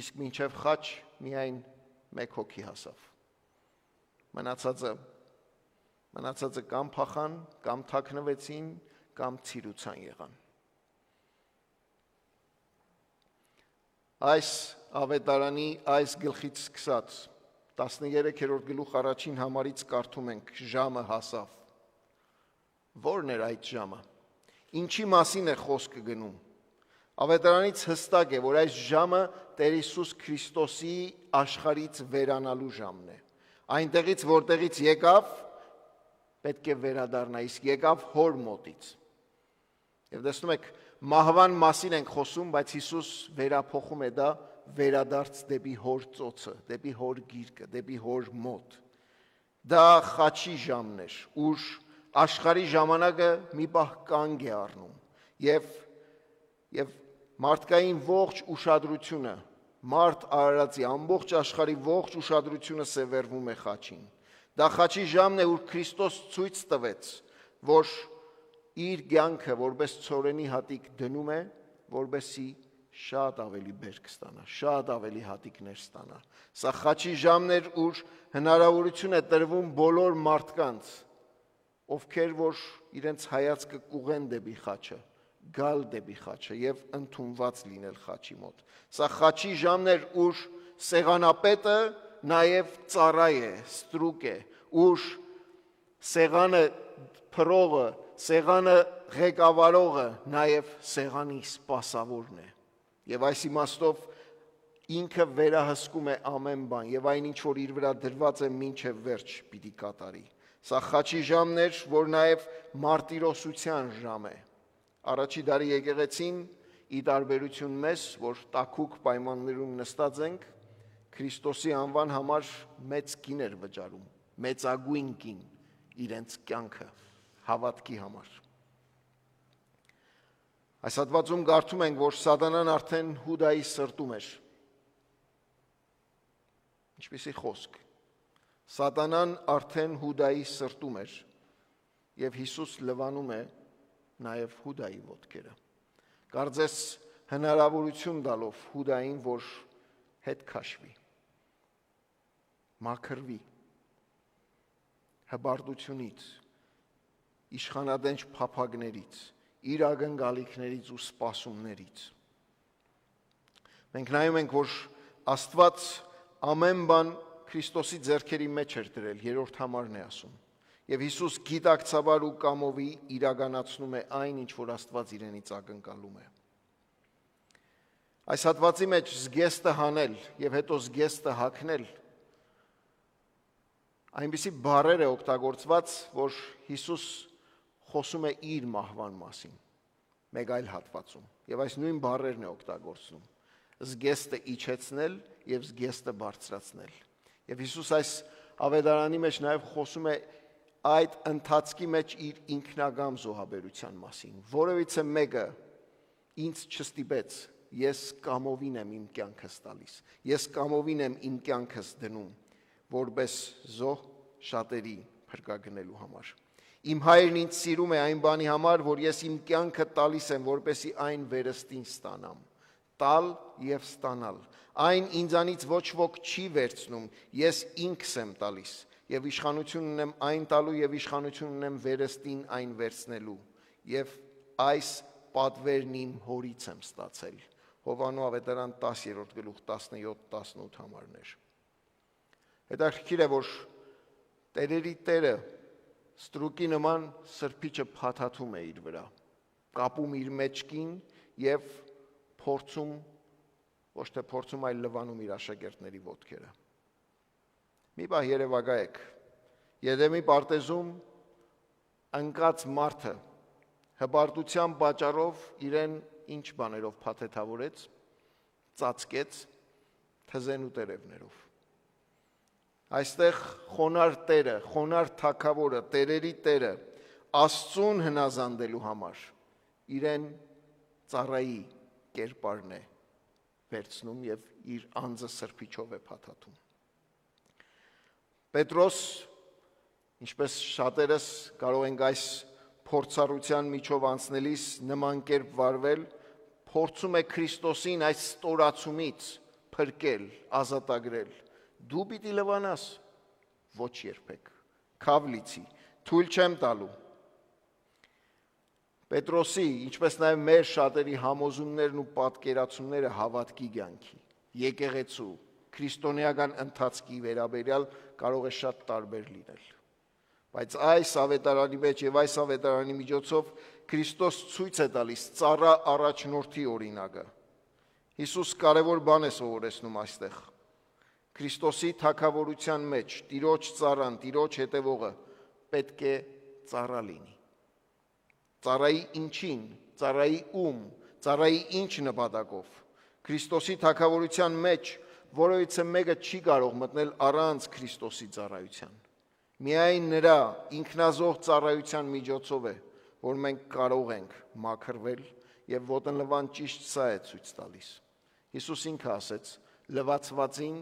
իսկ մինչև խաչ միայն 1 հոգի հասավ։ Մնացածը կամ փախան, կամ թաքնվեցին, կամ ցիրուցան եղան։ Այս ավետարանի այս գլխից սկսած 13-րդ գլուխ առաջին համարից կարդում ենք ժամը հասավ։ Ո՞րն էր այդ ժամը։ Ինչի մասին է խոսքը գնում։ Ավետարանից հստակ է, որ այս ժամը Տեր Հիսուս Քրիստոսի աշխարհից վերանալու ժամն է։ Այնտեղից, որտեղից եկավ, պետք է վերադառնա, իսկ եկավ հոր մոտից։ Եվ տեսնում եք, մահվան մասին ենք խոսում, բայց Հիսուս վերափոխում է դա վերադարձ դեպի հոր ծոցը, դեպի հոր գիրկը, դեպի հոր մոտ։ Դա խաչի ժամն էր, ուր աշխարհի ժամանակը մի պահ կանգ է առնում եւ մարդկային ողջ ուշադրությունը, մարդ արարածի ամբողջ աշխարհի ողջ ուշադրությունը սևեռվում է խաչին։ Դա խաչի ժամն է, ուր Քրիստոս ցույց տվեց, որ իր կյանքը որպես ցորենի հատիկ դնում է, որպեսզի շատ ավելի բերք ստանա, շատ ավելի հատիկներ ստանա։ Սա խաչի ժամն էր, ուր հնարավորություն է տրվում բոլոր մարդկանց, ովքեր որ իրենց հայացքը կուղեն դեպի խաչը, գալ դեպի խաչը եւ ընդունված լինել խաչի մոտ։ Սա խաչի ժամն էր, ուր սեղանապետը նաև ծառայ է, ստրուկ է, ուր սեղանը փրողը, սեղանը ղեկավարողը նաև սեղանի սպասավորն է։ Եվ այս իմաստով ինքը վերահսկում է ամեն բան եւ այն ինչ որ իր վրա դրված է մինչև վերջ պիտի կատարի։ Սա խաչի ժամն էր, որ նաև մարտիրոսության ժամ է։ Առաջի դարի եկեղեցին ի տարբերություն մեզ, որ տաքուկ պայմաններում նստած ենք, Քրիստոսի անվան համար մեծ կին էր վճարում, մեծագույն կին իրենց կյանքը հավատքի համար։ Այս հատվածում կարդում ենք, որ սատանան արդեն Հուդայի սրտում էր։ Ինչպիսի խոսք։ Սատանան արդեն Հուդայի սրտում էր, եւ Հիսուս լվանում է նաեւ Հուդայի ոտքերը։ Կարծես հնարավորություն տալով Հուդային, որ հետ քաշվի, մաքրվի հբարտությունից, իշխանադենչ փափագներից, իր ակնկալիքներից ու սպասումներից։ Մենք նայում ենք, որ Աստված ամեն բան Քրիստոսի ձեռքերի մեջ էր դրել, երրորդ համարն է ասում։ Եվ Հիսուս գիտակցաբար ու կամովի իրականացնում է այն, ինչ որ Աստված իրենից ակնկալում է։ Այս հատվածի մեջ զգեստը հանել եւ հետո զգեստը հագնել այնպիսի բառեր է օգտագործված, որ Հիսուս խոսում է իր մահվան մասին, մեկ այլ հատվածում, եւ այս նույն բառերն է օգտագործում. զգեստը իջեցնել եւ զգեստը բարձրացնել։ Եվ Հիսուս այս ավետարանի մեջ նաեւ խոսում է այդ ընթացքի մեջ իր ինքնագամ զոհաբերության մասին։ Որևիցե մեկը ինձ չստիպեց, ես կամովին եմ իմ կյանքս տալիս, ես կամովին եմ իմ կյանքս դնում, որպես զոհ շատերի փրկագնելու համար։ Իմ հայրն ինձ սիրում է այն բանի համար, որ ես իմ կյանքը տալիս եմ, որպեսզի այն վերստին ստանամ։ Տալ եւ ստանալ։ Այն ինձանից ոչ ոք չի վերցնում, ես ինքս եմ տալիս եւ իշխանություն ունեմ այն տալու եւ իշխանություն ունեմ վերստին այն վերցնելու եւ այս պատվերն իմ հորից եմ ստացել։ Հովանու ավետարան 10-րդ գլուխ 17-18 համարներ։ Հետաքրքիր է, որ տերերի տերը ստրուկի նման սրբիչը փաթաթում է իր վրա, կապում իր մեջքին եւ փորձում, ոչ թե փորձում, այլ լվանում իր աշակերտների ոտքերը։ Մի բան երևակայեք, Եդեմի պարտեզում ընկած մարդը հպարտության պատճառով իրեն ինչ բաներով փաթեթավորեց, ծածկեց թզեն ու տերևներով։ Այստեղ խոնար տերը, խոնար թագավորը, տերերի տերը Աստծուն հնազանդելու համար իրեն ծառայի կերպարն է վերցնում եւ իր անձը սրբիչով է փաթաթում։ Պետրոս, ինչպես շատերս կարող ենք այս փորձառության միջով անցնելիս նման կերպ վարվել, փորձում է Քրիստոսին այս ստորացումից փրկել, ազատագրել։ Դու պիտի լվանաս, ոչ երբեք, քավլիցի, թույլ չեմ տալու։ Պետրոսի, ինչպես նաև մեր շատերի համոզումներն ու պատկերացումները հավատքի կյանքի, եկեղեցու, քրիստոնեական ընթացքի վերաբերյալ կարող է շատ տարբեր լինել։ Բայց այս ավետարանի մեջ եւ այս ավետարանի միջոցով Քրիստոս ցույց է տալիս ծառա առաջնորդի օրինակը։ Հիսուս կարևոր բան է սովորեցնում այստեղ։ Քրիստոսի թագավորության մեջ Տիրոջ ծառան, Տիրոջ հետևողը պետք է ծառա լինի։ Ծառայի ինչին, ծառայի ում, ծառայի ինչ նպատակով։ Քրիստոսի թագավորության մեջ որևիցե մեկը չի կարող մտնել առանց Քրիստոսի ծառայության։ Միայն նրա ինքնազոհ ծառայության միջոցով է, որ մենք կարող ենք մաքրվել եւ ոտնլվան ճիշտ սա է ցույց տալիս։ Հիսուս ինքը ասեց. լվացվածին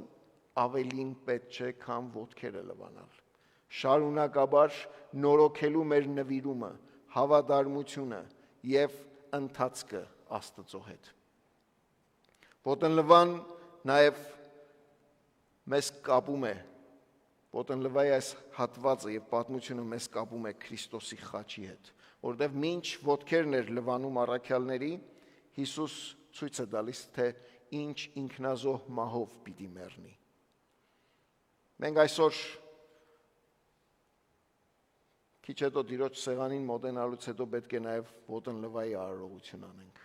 ավելին պետք չէ, քան ոտքերը լվանալ։ Շարունակաբար նորոգելու մեր նվիրումը, հավատարմությունը եւ ընթացքը Աստծո հետ։ Ոտնլվան նաև մեզ կապում է, ոտնլվայի այս հատվածը եւ պատմությունը մեզ կապում է Քրիստոսի խաչի հետ, որտեղ մինչ ոտքերն էր լվանում առաքյալների, Հիսուս ցույց է տալիս, թե ինչ ինքնազոհ մահով պիտի մեռնի։ Մենք այսօր քիչ հետո Տիրոջ սեղանին մոտենալուց հետո պետք է նաև ոտնլվայի արարողություն անենք։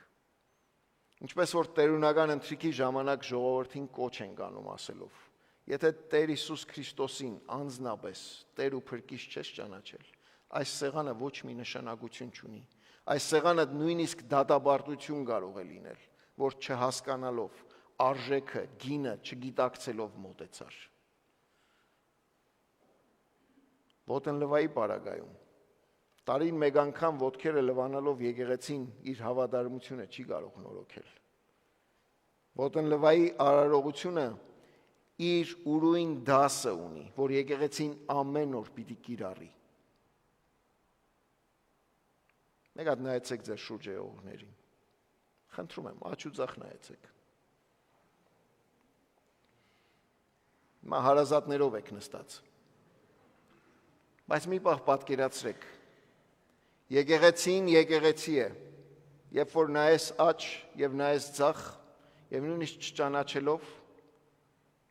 Ինչպես որ տերունական ընթրիքի ժամանակ ժողովրդին կոչ ենք անում ասելով. եթե Տեր Հիսուս Քրիստոսին անձնապես Տեր ու Փրկիչ չես ճանաչել, այս սեղանը ոչ մի նշանակություն չունի։ Այս սեղանը նույնիսկ դատաբարտություն կարող է լինել, որ չհասկանալով, արժեքը, գինը չգիտակցելով մոտեցար։ Ոտնլվայի պարագայում տարին մեկ անգամ ոտքերը լվանալով եկեղեցին իր հավատարմությունը չի կարող նորոգել։ Ոտնլվայի արարողությունը իր ուրույն դասը ունի, որ եկեղեցին ամեն օր պիտի կիրառի։ Մեկ հատ նայեցեք ձեր շուրջը եղողներին։ Խնդրում եմ, աջ ու ձախ նայեցեք։ Հիմա հարազատներով եք նստած։ Բայց մի պահ պատկերացրեք։ Եկեղեցին եկեղեցի է, երբ որ նայես աջ եւ նայես ձախ եւ նույնիսկ չճանաչելով,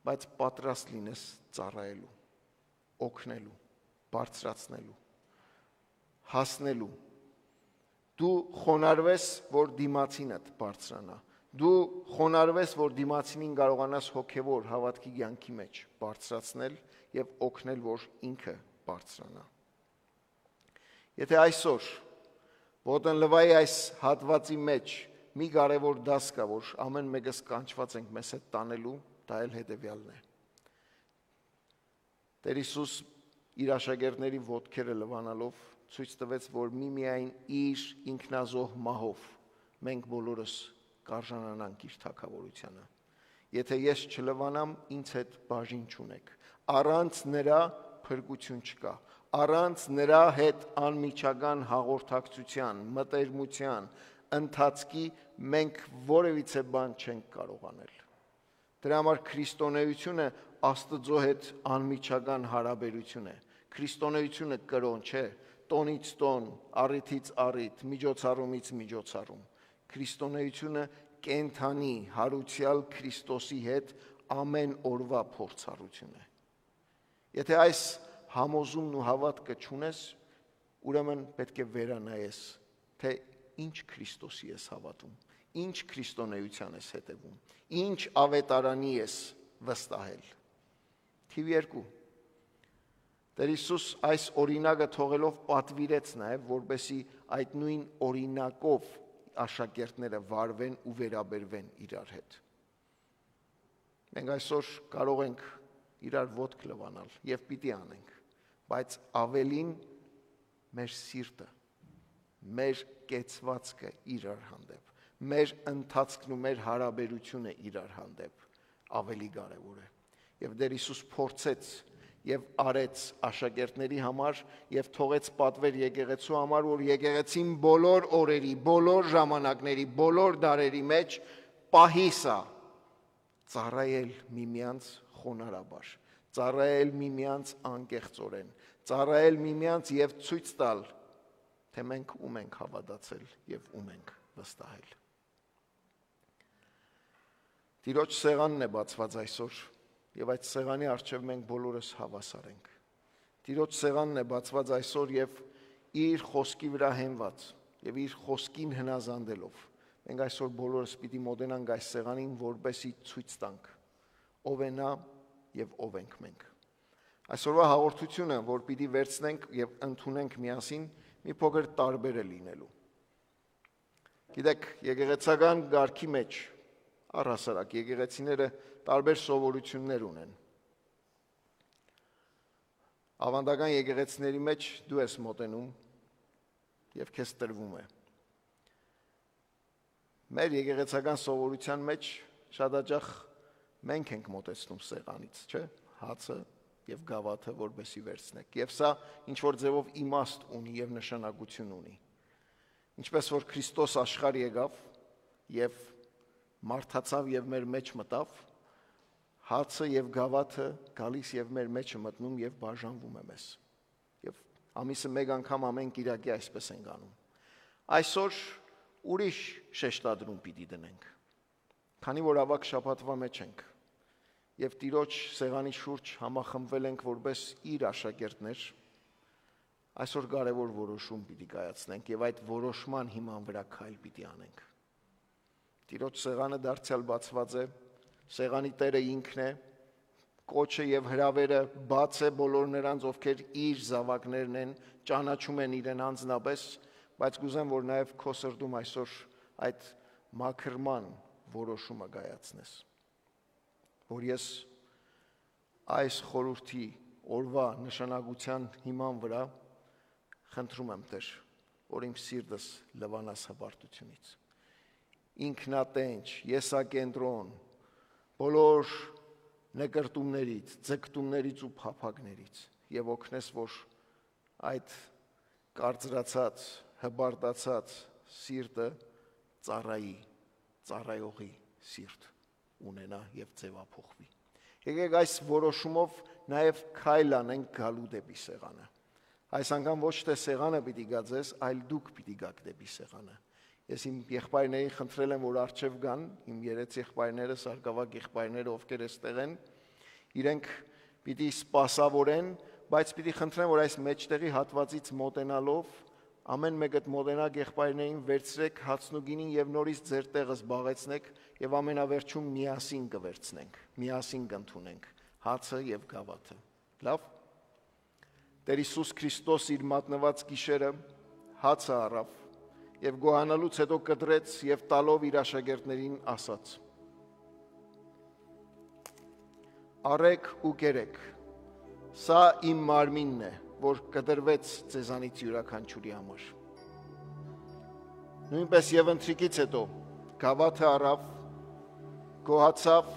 բայց պատրաստ լինես ծառայելու, օգնելու, բարձրացնելու, հասնելու։ Դու խոնարհվես, որ դիմացինդ բարձրանա։ Դու խոնարհվես, որ դիմացինին կարողանաս հոգևոր հավատքի կյանքի մեջ բարձրացնել եւ օգնել, որ ինքը բարձրանա։ Եթե այսօր Ոտենլվայի այս հատվածի մեջ մի կարևոր դաս կա, որ ամեն մեկս կանչված ենք մեզ հետ տանելու, դա էլ հետևյալն է։ Տեր Հիսուս իր աշակերտների ոտքերը լվանալով ցույց տվեց, որ միմիայն իր ինքնազոհ մահով մենք բոլորս կարժանանանք իր թագավորությանը։ Եթե ես չլվանամ, ինձ հետ բաժին չունեք։ Առանց նրա փրկություն չկա։ Առանց նրա հետ անմիջական հաղորդակցության, մտերմության, ընթացքի մենք որևիցե բան չենք կարող անել։ Դրա համար քրիստոնեությունը Աստծո հետ անմիջական հարաբերություն է։ Քրիստոնեությունը կրոն չէ, տոնից տոն, առիթից առիթ, միջոցառումից միջոցառում։ Քրիստոնեությունը կենթանի, հարուցյալ Քրիստոսի հետ ամեն օրվա փորձառություն է։ Եթե այս համոզումն ու հավատքը չունես, ուրեմն պետք է վերանայես, թե ինչ Քրիստոսի ես հավատում, ինչ քրիստոնեության ես հետևում, ինչ ավետարանի ես վստահել։ Թիվ 2. Տեր Հիսուս այս օրինակը թողելով պատվիրեց նաև, որպեսզի այդ նույն օրինակով աշակերտները վարվեն ու վերաբերվեն իրար հետ։ Մենք այսօր կարող ենք իրար ոտք լվանալ եւ պիտի անենք, բայց ավելին մեր սիրտը, մեր կեցվածքը իրար հանդեպ, մեր ընթացքն ու մեր հարաբերությունը իրար հանդեպ ավելի կարևոր է։ Եվ Տեր Հիսուս փորձեց եւ արեց աշակերտների համար եւ թողեց պատվեր եկեղեցու համար, որ եկեղեցին բոլոր օրերի, բոլոր ժամանակների, բոլոր դարերի մեջ պահի սա ծառայել միմյանց խոնարհաբար, ծառայել միմյանց անկեղծորեն, ծառայել միմյանց եւ ցույց տալ, թե մենք ում ենք հավատացել եւ ում ենք վստահել։ Տիրոջ սեղանն է բացված այսօր եւ այդ սեղանի առջեւ մենք բոլորս հավասար ենք։ Տիրոջ սեղանն է բացված այսօր եւ իր խոսքի վրա հենված եւ իր խոսքին հնազանդելով մենք այսօր բոլորս պիտի մոտենանք այս սեղանին, որպեսզի ցույց տանք ով է նա եւ ով ենք մենք։ Այսօրվա հաղորդությունը, որ պիտի վերցնենք եւ ընդունենք միասին, մի փոքր տարբեր է լինելու։ Գիտեք, եկեղեցական ղարքի մեջ առհասարակ եկեղեցիները տարբեր սովորություններ ունեն։ Ավանդական եկեղեցիների մեջ դու ես մոտենում եւ քեզ տրվում է։ Մեր եկեղեցական սովորության մեջ շատ հաճախ մենք ենք մոտեցնում սեղանից, չէ՞, հացը եւ գավաթը որպեսի վերցնեք։ Եվ սա ինչ որ ձևով իմաստ ունի եւ նշանակություն ունի։ Ինչպես որ Քրիստոս աշխարհ եկավ եւ մարդացավ եւ մեր մեջ մտավ, հացը եւ գավաթը գալիս եւ մեր մեջը մտնում եւ բաժանվում է մեզ։ Եվ ամիսը մեկ անգամ ամեն կիրակի այսպես ենք անում։ Այսօր ուրիշ շեշտադրում պիտի դնենք։ Քանի որ ավակ շաբաթվա մեջ ենք եւ Տիրոջ սեղանի շուրջ համախմբվել ենք որպես իր աշակերտներ, այսօր կարևոր որոշում պիտի կայացնենք եւ այդ որոշման հիման վրա քայլ պիտի անենք։ Տիրոջ սեղանը դարձյալ բացված է, սեղանի Տերը ինքն է, կոչը եւ հրավերը բաց է բոլոր նրանց, ովքեր իր զավակներն են, ճանաչում են իրեն անձնապես, բայց կուզեմ, որ նաեւ քո սրտում այսօր այդ մաքրման որոշումը կայացնես, որ ես այս խորհրդի օրվա նշանակության հիման վրա խնդրում եմ Տեր, որ իմ սիրտս լվանաս հպարտությունից։ Ինքնատենչ, եսակենտրոն, բոլոր նկրտումներից, ձգտումներից ու փափագներից եւ օգնես, որ այդ կարծրացած, հբարտացած սիրտը ծառայողի սիրտ ունենա եւ ձևափոխվի։ Եկեք այս որոշումով նաեւ քայլ անենք գալու դեպի սեղանը։ Այս անգամ ոչ թե սեղանը պիտի գա ձեզ, այլ դուք պիտի գաք դեպի սեղանը։ Ես իմ եղբայրներին խնդրել եմ, որ առջև գան, իմ երեք եղբայրները, սարգսավակ եղբայրները, ովքեր էստեղ են, իրենք պիտի սպասավորեն, բայց պիտի խնդրեմ, որ այս մեջտեղի հատվածից մոտենալով ամեն մեկը մոտենակ եղբայրներին վերցրեք հացն ու գինին եւ նորից ձեր տեղը զբաղեցնեք եւ ամենավերջում միասին կվերցնենք, միասին կընդունենք հացը եւ գավաթը։ Լավ։ Տեր Հիսուս Քրիստոս իր մատնված գիշերը հացը առավ եւ գոհանալուց հետո կտրեց եւ տալով իր աշակերտներին ասաց. Արեք ու կերեք, սա իմ մարմինն է, որ կտրվեց ձեզանից յուրաքանչյուրի համար։ Նույնպես եւ ընթրիկից հետո գավաթը առավ, գոհացավ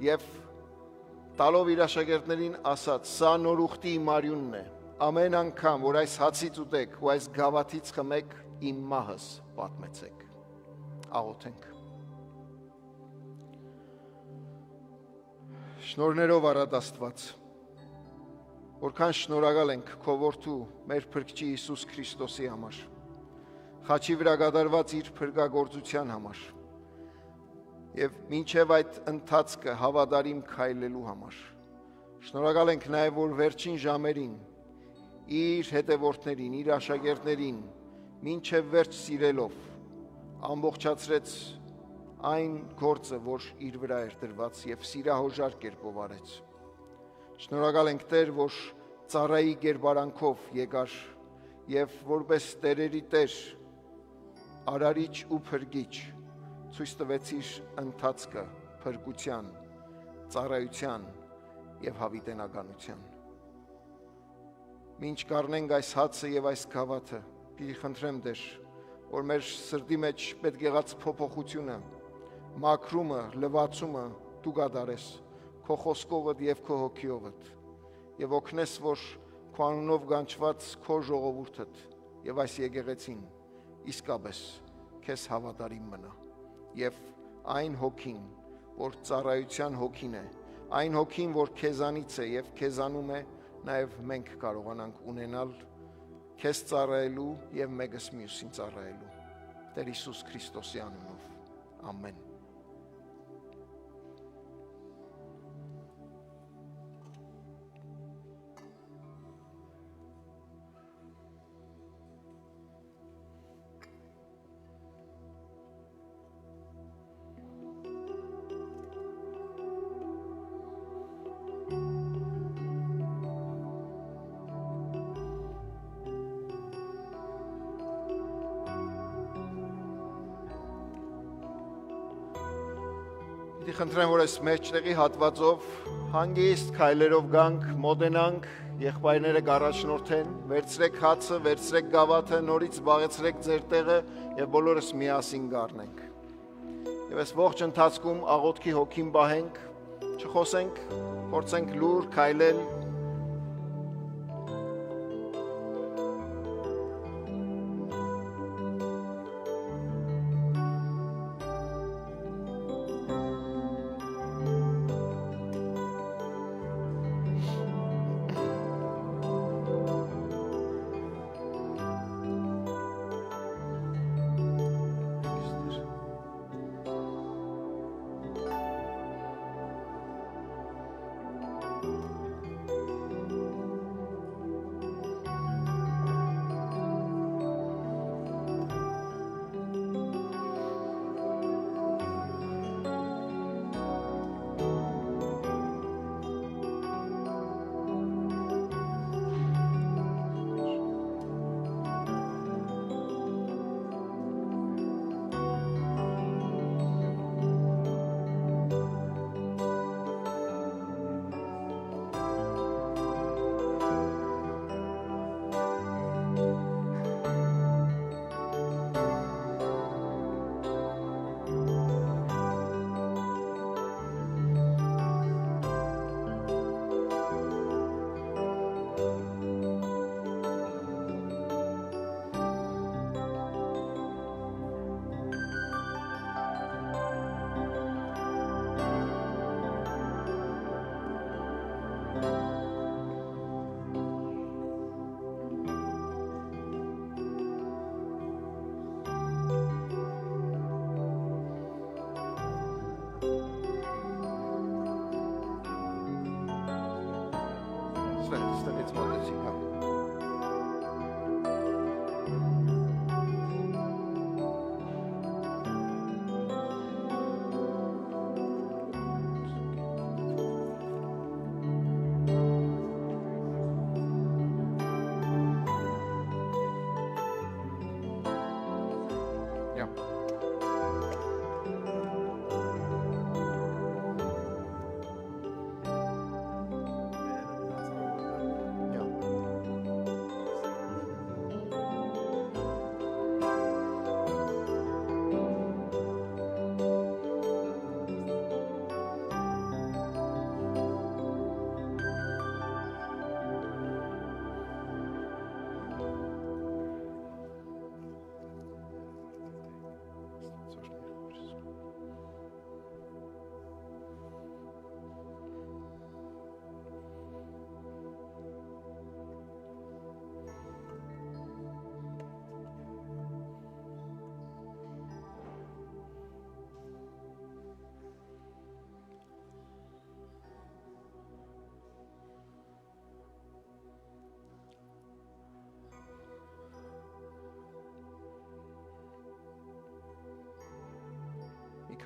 եւ տալով իր աշակերտներին ասաց. սա նոր ուխտի իմ արյունն է, ամեն անգամ, որ այս հացից ուտեք ու այս գավաթից խմեք, իմ մահս պատմեցեք։ Աղոթենք։ Շնորհներով առատ Աստված, որքան շնորհակալ ենք քո որդու, մեր Փրկչի Հիսուս Քրիստոսի համար, խաչի վրա կատարված իր փրկagorցության համար եւ մինչեւ այդ ընթացքը հավատարիմ քայլելու համար։ Շնորհակալ ենք նաեւ, որ վերջին ժամերին իր հետևորդներին, իր աշակերտներին մինչեւ վերջ սիրելով ամբողջացրեց այն գործը, որ իր վրա էր դրված եւ սիրահոժար կերպով արեց։ Շնորհակալ ենք Տեր, որ ծառայի գերբարանքով եկար եւ որպես Տերերի Տեր, արարիչ ու փրկիչ ցույց տվեցիր ընթացքը փրկության, ծառայության եւ հավիտենականության։ Մինչ կառնենք այս հացը եւ այս գավաթը, պիտի խնդրեմ Տեր, որ մեր սրտի մեջ պետք եղած փոփոխությունը, մաքրումը, լվացումը դու կատարես քո խոսքովդ եւ քո հոգիովդ եւ օգնես, որ քո անունով գանչված քո ժողովուրդդ եւ այս եկեղեցին իսկապես քեզ հավատարիմ մնա եւ այն հոգին, որ ծառայության հոգին է, այն հոգին, որ քեզանից է եւ քեզանում է, նաեւ մենք կարողանանք ունենալ քեզ ծառայելու եւ մեկս մյուսին ծառայելու։ Տեր Հիսուս Քրիստոսի անունով։ Ամեն։ Պիտի խնդրեմ, որ այս մեջտեղի հատվածով հանգիստ քայլերով գանք, մոտենանք, եղբայրները կառաջնորդեն, վերցրեք հացը, վերցրեք գավաթը, նորից զբաղեցրեք ձեր տեղը եւ բոլորս միասին կառնենք։ Եվ այս ողջ ընթացքում աղոթքի հոգին բահենք, չխոսենք, փորձենք լուր քայլել։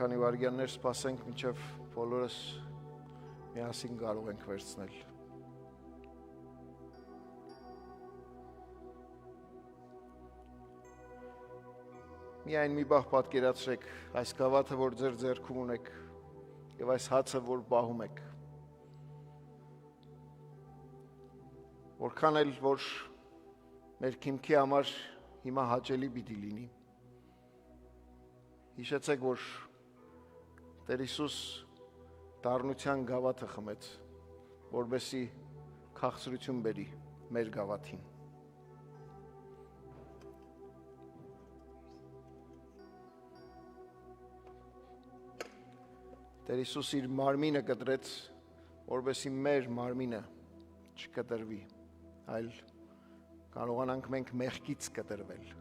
քանի վայրկյաններ սպասենք, մինչև բոլորս միասին կարող ենք վերցնել։ Միայն մի բախ պատկերացրեք այս գավաթը, որ ձեր ձեռքում ունեք և այս հացը, որ բահում եք։ Որքան էլ, որ մեր քիմքի համար հիմա հաճելի պիտի լինի։ Հիշեցեք, որ Տեր Հիսուս դառնության գավաթը խմեց, որպեսզի քաղցրություն բերի մեր գավաթին։ Տեր Հիսուս իր մարմինը կտրեց, որպեսզի մեր մարմինը չկտրվի, այլ կարողանանք մենք մեղքից կտրվել,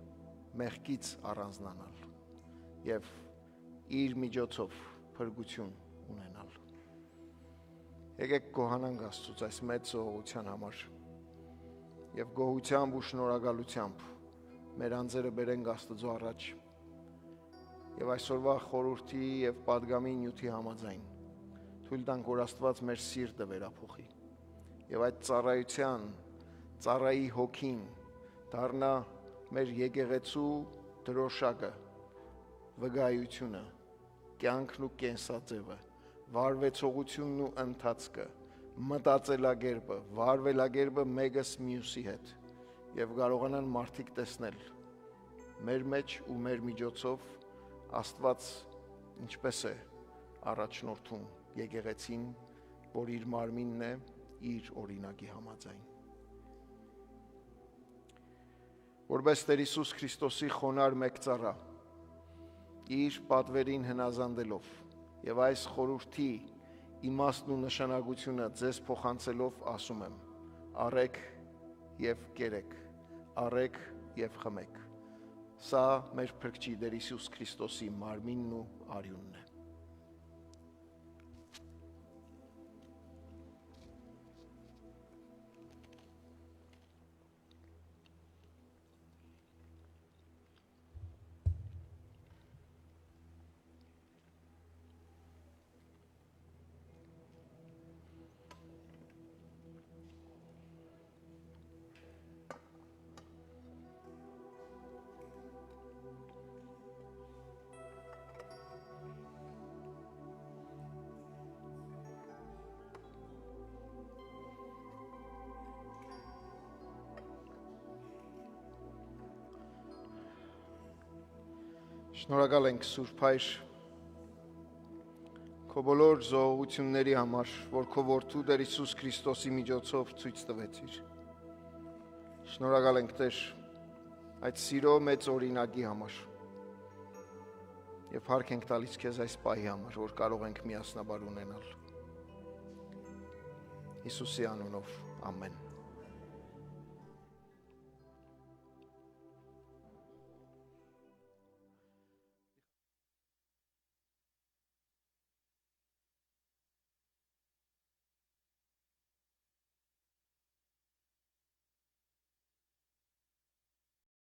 մեղքից առանձնանալ և իր միջոցով փրկություն ունենալ։ Եկեք գոհանանք Աստծուց այս մեծ զոհության համար և գոհությամբ ու շնորհակալությամբ մեր անձերը բերենք Աստծո առաջ և այսօրվա խորհրդի և պատգամի նյութի համաձայն թույլ տանք, որ Աստված մեր սիրտը վերափոխի և այդ ծառայի հոգին դառնա մեր եկեղեցու դրոշակը, վկայությունը, կյանքն ու կենսաձևը, վարվեցողությունն ու ընթացքը, մտածելակերպը, վարվելակերպը մեկս մյուսի հետ և կարողանան մարդիկ տեսնել մեր մեջ ու մեր միջոցով Աստված ինչպես է առաջնորդում եկեղեցին, որ իր մարմինն է իր օրինակի համաձայն։ Որպես Տեր Հիսուս Քրիստոսի խոնար մեկ ծառա, իր պատվերին հնազանդելով և այս խորհրդի իմաստն ու նշանակությունը ձեզ փոխանցելով ասում եմ. առեք և կերեք, առեք և խմեք։ Սա մեր Փրկչի Տեր Հիսուս Քրիստոսի մարմինն ու արյունն է։ Շնորհակալ ենք Սուրբ Հայր, քո բոլոր զոհությունների համար, որ քո որդու Տեր Հիսուս Քրիստոսի միջոցով ցույց տվեցիր։ Շնորհակալ ենք Տեր այդ սիրո մեծ օրինակի համար և փառք ենք տալիս քեզ այս պահի համար, որ կարող ենք միասնաբար ունենալ։ Հիսուսի անունով, ամեն։